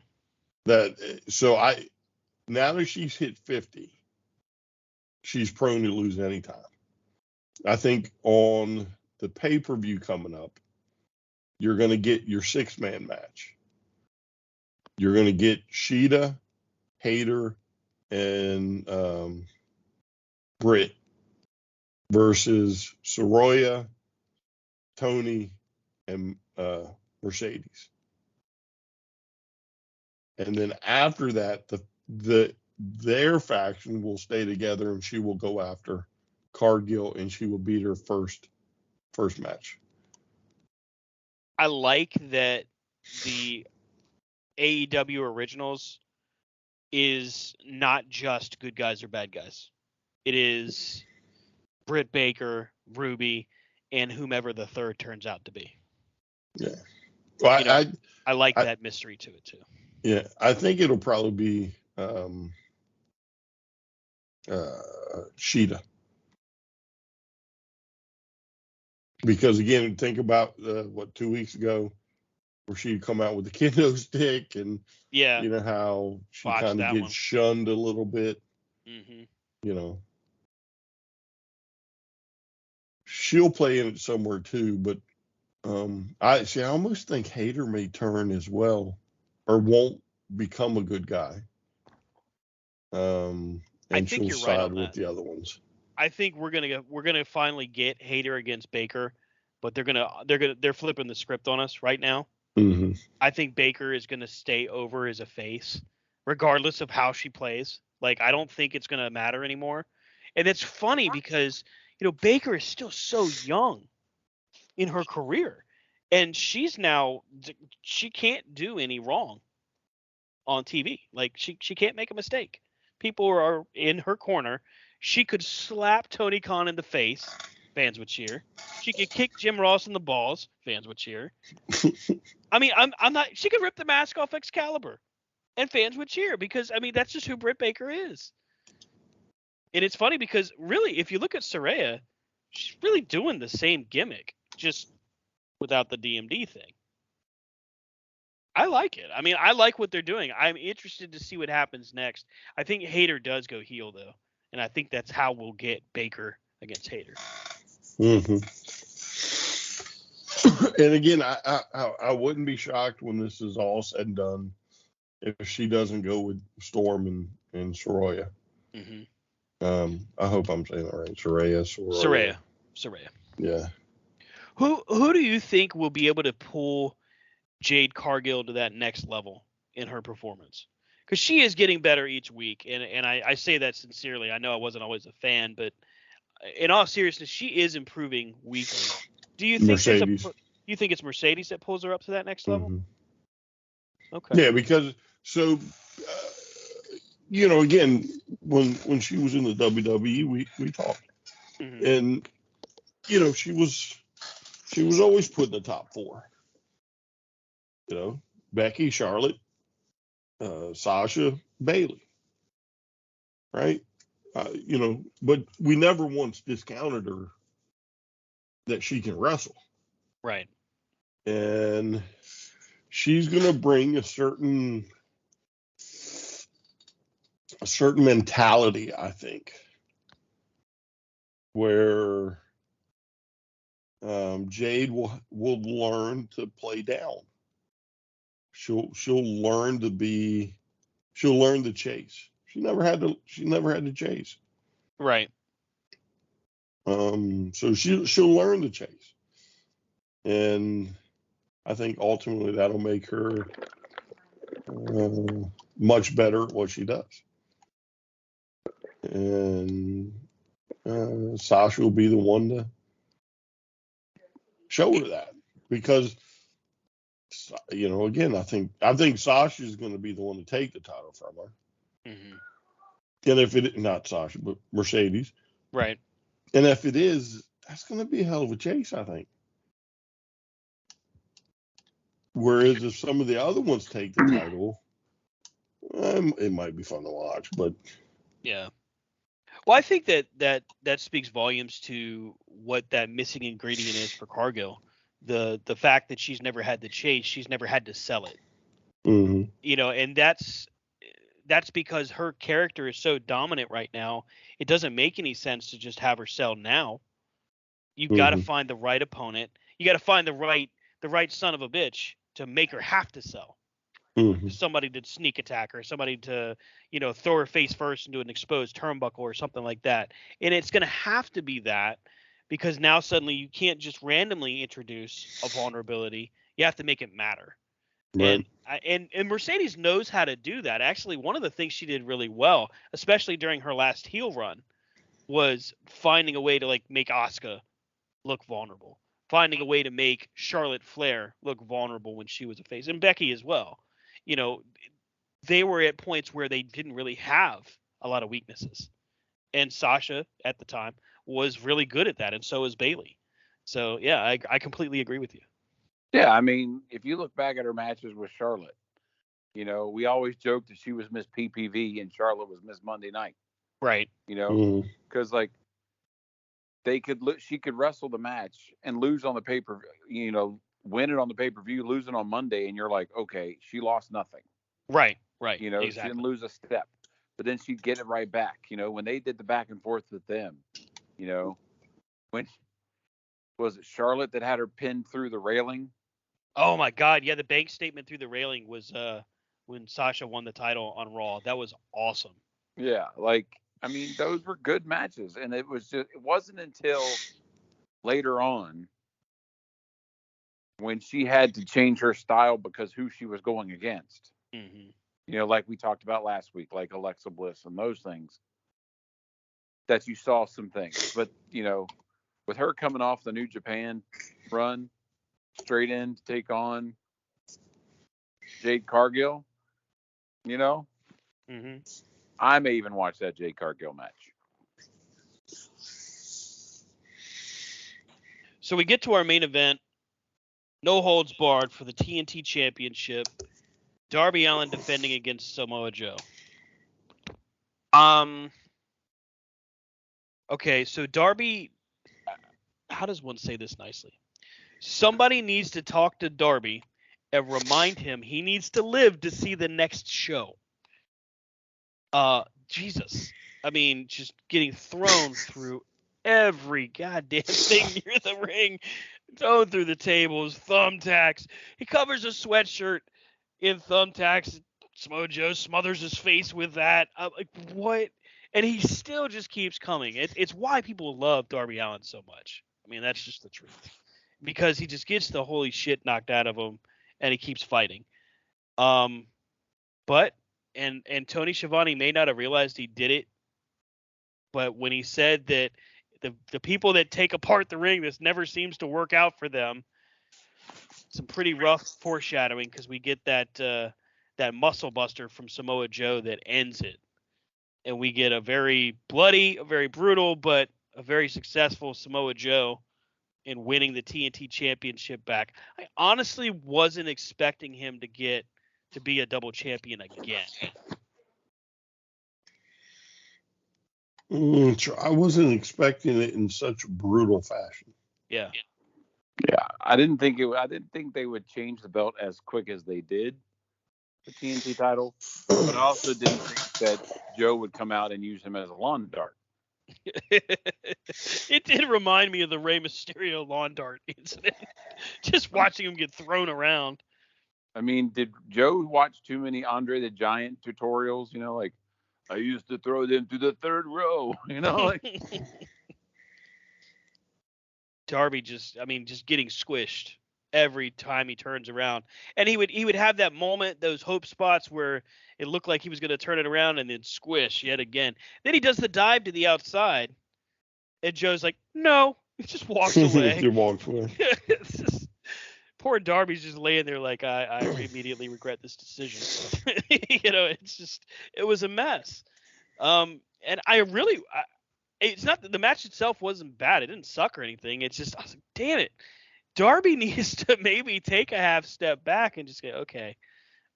Now that she's hit 50, she's prone to lose any time. I think on the pay-per-view coming up, you're going to get your 6-man match. You're going to get Sheeta, Hayter, and Britt versus Soroya, Tony, and Mercedes. And then after that, their faction will stay together, and she will go after Cargill, and she will beat her first match. I like that the AEW Originals is not just good guys or bad guys. It is Britt Baker, Ruby, and whomever the third turns out to be. Yeah. Well, I like that mystery to it too. Yeah, I think it'll probably be Sheeta. Because again, think about 2 weeks ago where she'd come out with the kendo stick, and yeah, you know how she kind of gets shunned a little bit. Mm-hmm. You know, she'll play in it somewhere too, but I almost think Hayter may turn as well, or won't become a good guy. And I think she'll side with the other ones. I think we're gonna finally get Hayter against Baker, but they're flipping the script on us right now. Mm-hmm. I think Baker is gonna stay over as a face, regardless of how she plays. Like, I don't think it's gonna matter anymore. And it's funny because Baker is still so young in her career, and she can't do any wrong on TV. Like, she can't make a mistake. People are in her corner. She could slap Tony Khan in the face. Fans would cheer. She could kick Jim Ross in the balls. Fans would cheer. I mean, I'm not. She could rip the mask off Excalibur, and fans would cheer because that's just who Britt Baker is. And it's funny because really, if you look at Saraya, she's really doing the same gimmick, just without the DMD thing. I like it. I like what they're doing. I'm interested to see what happens next. I think Hayter does go heel, though. And I think that's how we'll get Baker against Hayter. Mm-hmm. And again, I wouldn't be shocked when this is all said and done if she doesn't go with Storm and Soroya. Mm-hmm. I hope I'm saying that right. Soroya. Yeah. Who do you think will be able to pull Jade Cargill to that next level in her performance? Because she is getting better each week, and I say that sincerely. I know I wasn't always a fan, but in all seriousness, she is improving weekly. Do you think you think it's Mercedes that pulls her up to that next level? Mm-hmm. Okay. Yeah, because again, when she was in the WWE, we talked, Mm-hmm. and she was always put in the top 4. Becky, Charlotte, Sasha, Bayley, right? But we never once discounted her that she can wrestle. Right. And she's going to bring a certain mentality, I think, where Jade will learn to play down. She'll learn to chase. She never had to chase. Right. So she'll learn to chase, and I think ultimately that'll make her much better at what she does. And Sasha will be the one to show her that, because again, I think Sasha is going to be the one to take the title from her. Mm-hmm. And if it not Sasha, but Mercedes. Right. And if it is, that's going to be a hell of a chase, I think. Whereas if some of the other ones take the title, it might be fun to watch. But yeah. Well, I think that speaks volumes to what that missing ingredient is for Cargill. The fact that she's never had the chase, she's never had to sell it. mm-hmm. You know, and that's because her character is so dominant right now. It doesn't make any sense to just have her sell now. You've got to find the right opponent. You got to find the right son of a bitch to make her have to sell. Somebody to sneak attack her, somebody to, throw her face first into an exposed turnbuckle or something like that. And it's going to have to be that, because now suddenly you can't just randomly introduce a vulnerability. You have to make it matter. Right. And Mercedes knows how to do that. Actually, one of the things she did really well, especially during her last heel run, was finding a way to make Asuka look vulnerable, finding a way to make Charlotte Flair look vulnerable when she was a face, and Becky as well. They were at points where they didn't really have a lot of weaknesses, and Sasha at the time was really good at that, and so is Bayley. So yeah, I completely agree with you. Yeah, I mean, if you look back at her matches with Charlotte, we always joked that she was Miss PPV and Charlotte was Miss Monday Night. Right. Because she could wrestle the match and lose on the pay-per-view, win it on the pay-per-view, lose it on Monday, and you're like, okay, she lost nothing. Right. Exactly. She didn't lose a step, but then she'd get it right back. When they did the back and forth with them, when was it Charlotte that had her pinned through the railing? Oh my God, yeah, the bank statement through the railing was when Sasha won the title on Raw. That was awesome. Yeah, those were good matches, and it wasn't until later on when she had to change her style because who she was going against. Like we talked about last week, like Alexa Bliss and those things, that you saw some things. But, with her coming off the New Japan run, straight in to take on Jade Cargill, I may even watch that Jade Cargill match. So we get to our main event, no holds barred for the TNT Championship. Darby Allin defending against Samoa Joe. Okay, so Darby, how does one say this nicely? Somebody needs to talk to Darby and remind him he needs to live to see the next show. Jesus. I mean, just getting thrown through every goddamn thing near the ring, thrown through the tables, thumbtacks. He covers a sweatshirt in thumbtacks. Samoa Joe smothers his face with that. I'm like, what? And he still just keeps coming. It's why people love Darby Allin so much. I mean, that's just the truth. Because he just gets the holy shit knocked out of him, and he keeps fighting. But Tony Schiavone may not have realized he did it, but when he said that the people that take apart the ring, this never seems to work out for them, some pretty rough foreshadowing, because we get that muscle buster from Samoa Joe that ends it. And we get a very bloody, a very brutal, but a very successful Samoa Joe in winning the TNT Championship back. I honestly wasn't expecting him to be a double champion again. I wasn't expecting it in such brutal fashion. Yeah. Yeah, I didn't think they would change the belt as quick as they did, the TNT title, but I also didn't think that Joe would come out and use him as a lawn dart. It did remind me of the Rey Mysterio lawn dart incident. Just watching him get thrown around. I mean, did Joe watch too many Andre the Giant tutorials? Like, I used to throw them to the third row. Darby just getting squished every time he turns around, and he would have that moment, those hope spots where it looked like he was going to turn it around and then squish yet again. Then he does the dive to the outside, and Joe's like, "No," he just walks away. He walks away. Poor Darby's just laying there like, I immediately regret this decision. It was a mess. And it's not that the match itself wasn't bad. It didn't suck or anything. It's just, I was like, damn it. Darby needs to maybe take a half step back and just go, okay,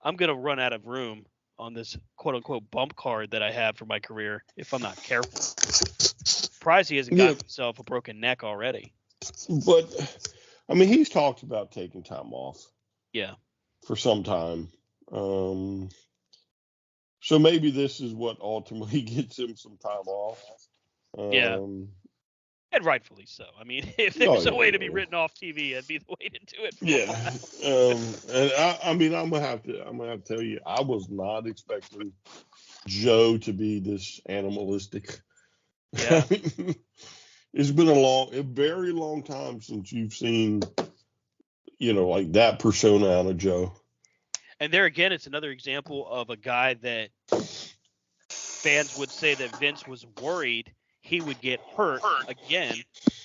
I'm going to run out of room on this quote unquote bump card that I have for my career if I'm not careful. Surprised he hasn't gotten himself a broken neck already. But, I mean, he's talked about taking time off. Yeah. For some time. So maybe this is what ultimately gets him some time off. Yeah. And rightfully so. I mean, if there's a way to be written off TV, it'd be the way to do it. And I mean, I'm gonna have to tell you, I was not expecting Joe to be this animalistic. Yeah. It's been a very long time since you've seen, like that persona out of Joe. And there again, it's another example of a guy that fans would say that Vince was worried he would get hurt again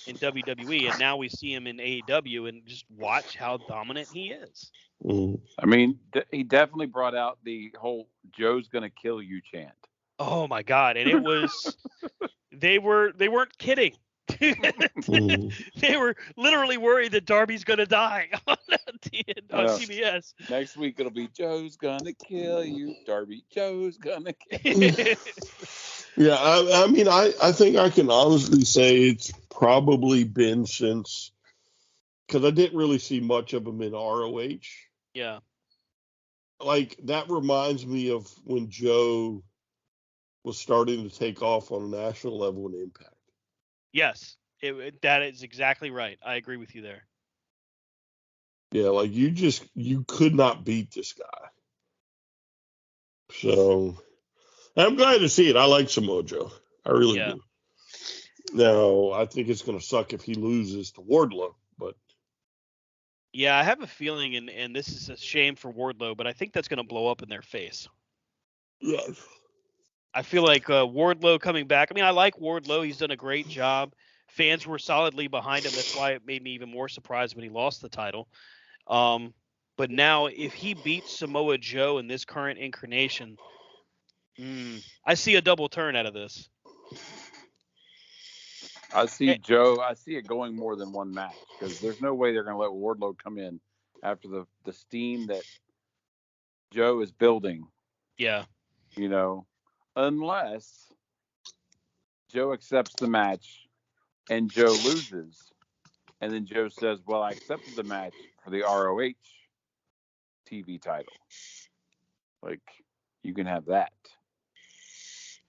in WWE, and now we see him in AEW, and just watch how dominant he is. I mean, he definitely brought out the whole "Joe's gonna kill you" chant. Oh my God! And it was they weren't kidding. They were literally worried that Darby's gonna die on TBS. Next week it'll be Joe's gonna kill you, Darby. Joe's gonna kill you. Yeah, I mean, I think I can honestly say it's probably been since, because I didn't really see much of him in ROH. Yeah. Like, that reminds me of when Joe was starting to take off on a national level in Impact. Yes, that is exactly right. I agree with you there. Yeah, like you could not beat this guy. So I'm glad to see it. I like Samoa Joe. I really do. Now, I think it's going to suck if he loses to Wardlow, but. Yeah, I have a feeling, and this is a shame for Wardlow, but I think that's going to blow up in their face. Yes. I feel like Wardlow coming back. I mean, I like Wardlow. He's done a great job. Fans were solidly behind him. That's why it made me even more surprised when he lost the title. But now, if he beats Samoa Joe in this current incarnation, I see a double turn out of this. I see it going more than one match, because there's no way they're going to let Wardlow come in after the steam that Joe is building. Yeah. Unless Joe accepts the match and Joe loses, and then Joe says, well, I accepted the match for the ROH TV title. Like, you can have that.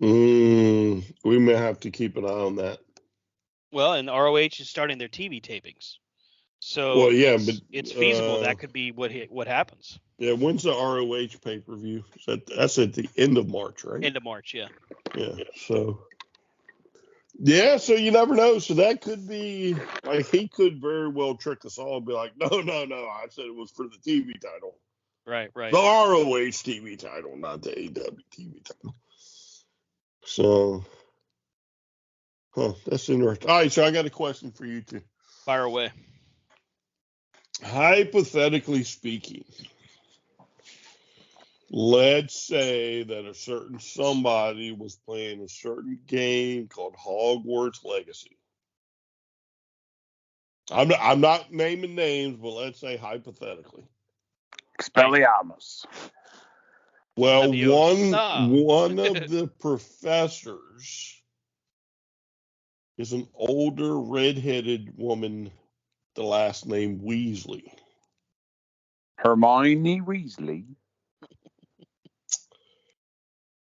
We may have to keep an eye on that. Well, and ROH is starting their TV tapings. So it's feasible that could be what happens. Yeah, when's the ROH pay-per-view? That's at the end of March, right? End of March, yeah. Yeah, so so you never know. So that could be, like, he could very well trick us all and be like, no, I said it was for the TV title. Right. The ROH TV title, not the AEW TV title. So, that's interesting. All right, so I got a question for you two. Fire away. Hypothetically speaking, let's say that a certain somebody was playing a certain game called Hogwarts Legacy. I'm not naming names, but let's say hypothetically. Expelliarmus. Well, one of the professors is an older redheaded woman, the last name Weasley. Hermione Weasley.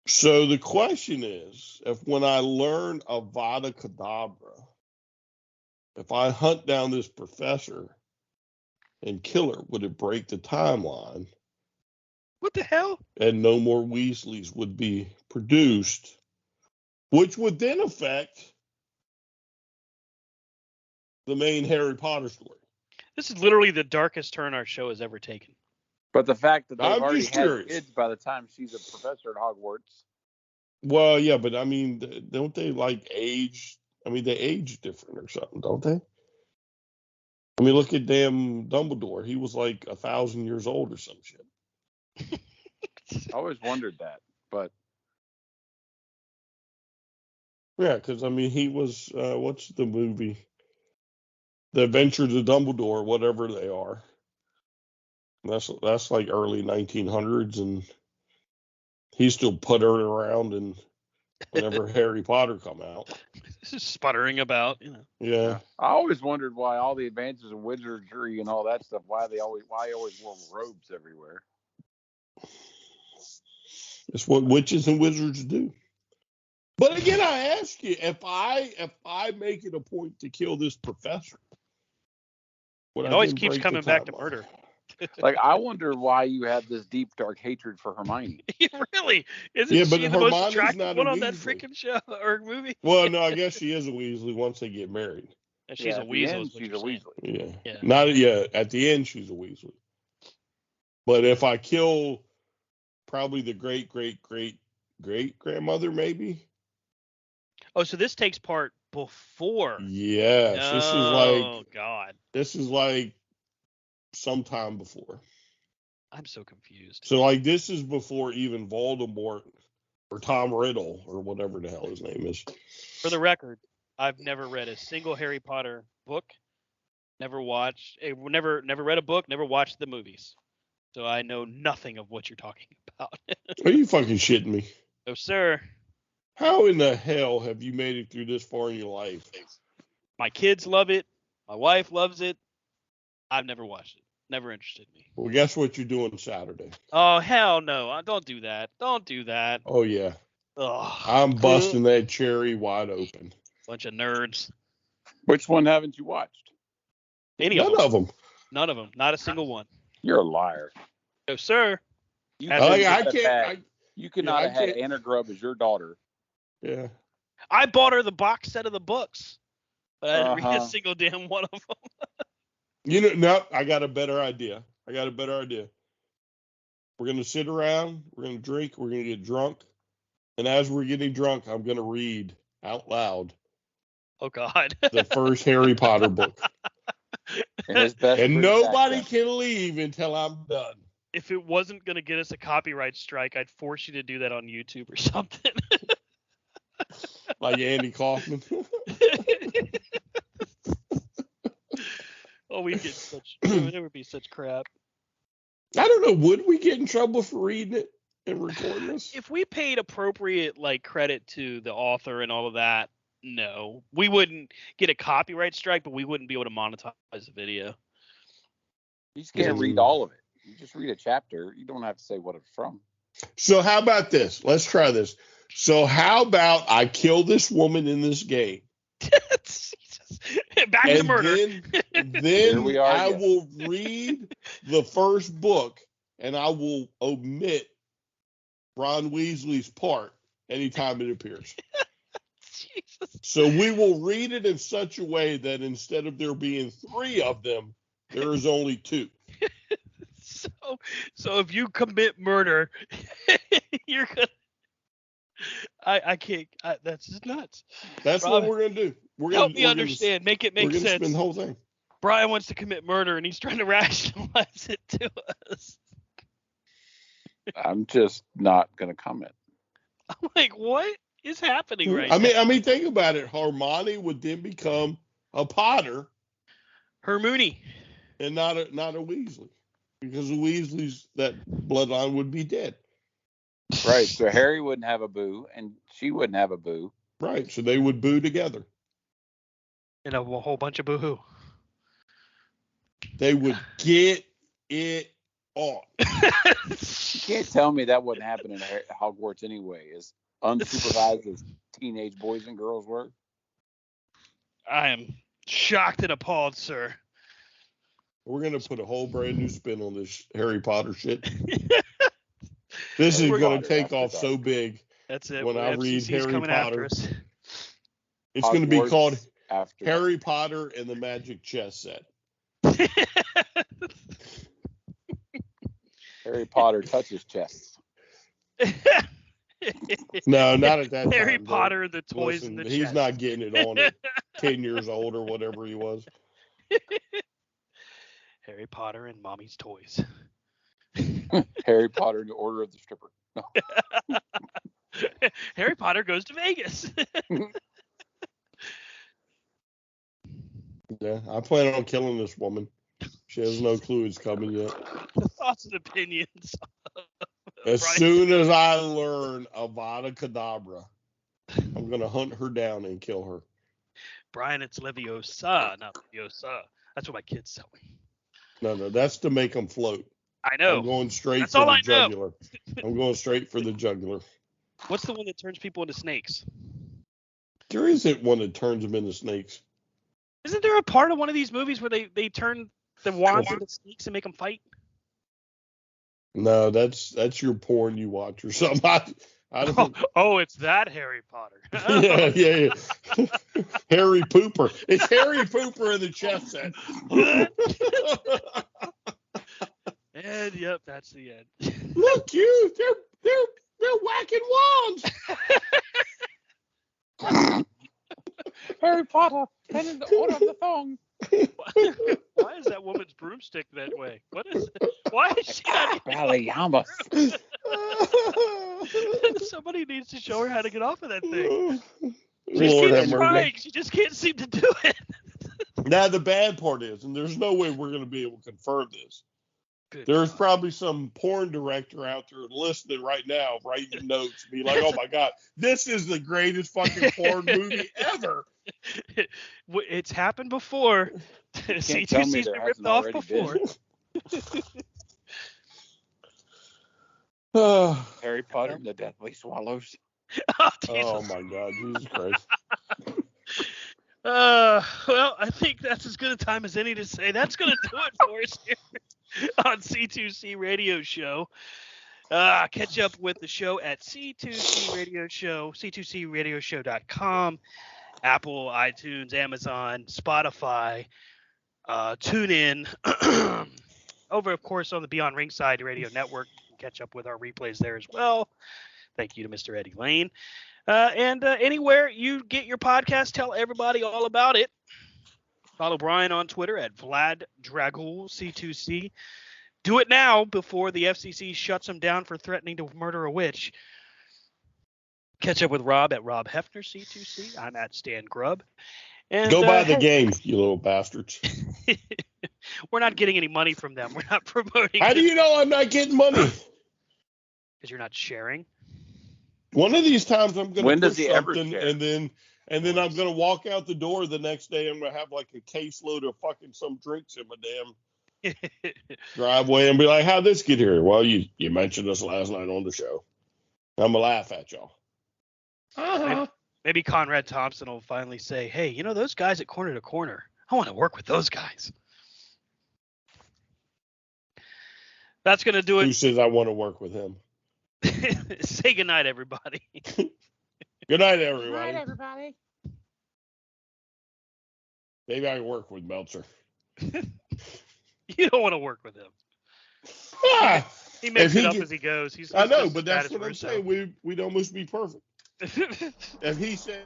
So the question is, if when I learn Avada Kedavra, if I hunt down this professor and kill her, would it break the timeline? What the hell? And no more Weasleys would be produced, which would then affect the main Harry Potter story. This is literally the darkest turn our show has ever taken. But the fact that they've already had kids by the time she's a professor at Hogwarts. Well, yeah, but I mean, don't they like age? I mean, they age different or something, don't they? I mean, look at damn Dumbledore. He was like 1,000 years old or some shit. I always wondered that, but Yeah, because I mean, he was what's the movie? The Adventures of Dumbledore, whatever they are. That's like early 1900s, and he's still puttering around and whenever Harry Potter come out. Just sputtering about, Yeah. I always wondered why all the advances of wizardry and all that stuff, why he always wore robes everywhere. It's what witches and wizards do. But again, I ask you, if I make it a point to kill this professor, would it I always then keeps break coming the back to timeline? murder. Like, I wonder why you have this deep, dark hatred for Hermione. Really? Isn't Yeah, but she the most Hermione's attractive not a one on that Weasley. freaking show or movie? Well, no, I guess she is a Weasley once they get married. And she's a at the weasel. end, Is what she's you're a saying. Weasley. Yeah. Yeah. Not yet. At the end, she's a Weasley. But if I kill probably the great grandmother, maybe. Oh, so this takes part before. Yes, Oh, God. This is like sometime before. I'm so confused. So like this is before even Voldemort or Tom Riddle or whatever the hell his name is. For the record, I've never read a single Harry Potter book. Never read a book. Never watched the movies. So I know nothing of what you're talking about. Are you fucking shitting me? No, sir. How in the hell have you made it through this far in your life? My kids love it. My wife loves it. I've never watched it. Never interested me. Well, guess what you're doing Saturday? Oh, hell no. Don't do that. Don't do that. Oh, yeah. Ugh. I'm busting that cherry wide open. Bunch of nerds. Which one haven't you watched? None of them. None of them. Not a single one. You're a liar. No, sir. You I could not have had Anna Grubb as your daughter. Yeah. I bought her the box set of the books, but I didn't read a single damn one of them. No, I got a better idea. We're going to sit around, we're going to drink, we're going to get drunk. And as we're getting drunk, I'm going to read out loud. Oh, God. The first Harry Potter book. And nobody can leave until I'm done. If it wasn't going to get us a copyright strike, I'd force you to do that on YouTube or something. Like Andy Kaufman. Oh, it would be such crap. I don't know. Would we get in trouble for reading it and recording this? If we paid appropriate credit to the author and all of that, no, we wouldn't get a copyright strike, but we wouldn't be able to monetize the video. You just can't read all of it. You just read a chapter. You don't have to say what it's from. So how about this? Let's try this. So how about I kill this woman in this game? Back to murder. Then I will read the first book, and I will omit Ron Weasley's part anytime it appears. Jesus. So we will read it in such a way that instead of there being 3 of them, there is only 2. So if you commit murder, you're gonna. I can't. That's just nuts. That's Rob, what we're gonna do. Help me understand. Make it make sense. We're gonna spend the whole thing. Brian wants to commit murder, and he's trying to rationalize it to us. I'm just not gonna comment. I'm like, what is happening right now? I mean, think about it. Hermione would then become a Potter. Hermione. And not a Weasley, because the Weasleys, that bloodline would be dead. Right. So Harry wouldn't have a boo, and she wouldn't have a boo. Right. So they would boo together. And a whole bunch of boo-hoo. They would get it on. You can't tell me that wouldn't happen in Hogwarts anyway, as unsupervised as teenage boys and girls were. I am shocked and appalled, sir. We're going to put a whole brand new spin on this Harry Potter shit. This is going to take off so big. That's it. When I read Harry Potter. It's going to be called Harry Potter and the Magic Chess Set. Harry Potter touches chess. No, not at that time. Harry Potter and the toys Listen, and the he's chess. not getting it on at 10 years old or whatever he was. Harry Potter and Mommy's Toys. Harry Potter and the Order of the Stripper. No. Harry Potter goes to Vegas. Yeah, I plan on killing this woman. She has no clue it's coming yet. Thoughts and opinions. As soon as I learn Avada Kedavra, I'm going to hunt her down and kill her. Brian, it's Leviosa, not Leviosa. That's what my kids tell me. No, that's to make them float. I know. I'm going straight That's for all the I know. jugular. I'm going straight for the jugular. What's the one that turns people into snakes? There isn't one that turns them into snakes. Isn't there a part of one of these movies where they turn the wands into snakes and make them fight? No, that's your porn you watch or something. I don't. Oh, it's that Harry Potter. Yeah. Harry Pooper. It's Harry Pooper in the chess set. And yep, that's the end. Look, you, they're whacking wands. Harry Potter, and in the order of the thong. Why is that woman's broomstick that way? What is it? Why is she not Ballyama. Somebody needs to show her how to get off of that thing. Lord have mercy. She just can't seem to do it. Now the bad part is, and there's no way we're going to be able to confirm this. There's probably some porn director out there listening right now, writing notes, be like, "Oh my God, this is the greatest fucking porn movie ever." It's happened before. C2C's been ripped off before. Harry Potter and the Deathly Swallows. Oh my God, Jesus Christ. Well, I think that's as good a time as any to say that's going to do it for us here on C2C Radio Show. Catch up with the show at C2C Radio Show, C2CRadioshow.com, Apple, iTunes, Amazon, Spotify, TuneIn, over, of course, on the Beyond Ringside Radio Network. You can catch up with our replays there as well. Thank you to Mr. Eddie Lane. And anywhere you get your podcast, tell everybody all about it. Follow Brian on Twitter at VladDragul, C2C. Do it now before the FCC shuts him down for threatening to murder a witch. Catch up with Rob at Rob Hefner, C2C. I'm at Stan Grubb. And, go buy the game, you little bastards. We're not getting any money from them. We're not promoting. How do you know I'm not getting money? Because you're not sharing. One of these times I'm going to push something, and then I'm going to walk out the door the next day. I'm going to have like a caseload of fucking some drinks in my damn driveway and be like, "How'd this get here?" "Well, you mentioned us last night on the show." I'm going to laugh at y'all. Maybe Conrad Thompson will finally say, "Hey, you know those guys at Corner to Corner? I want to work with those guys." That's going to do it. Who says I want to work with him? Say goodnight, everybody. Good night, everybody. Good night, everybody. Maybe I can work with Meltzer. You don't want to work with him. He makes it up as he goes. I know, but that's what I'm saying. We'd almost be perfect. If he said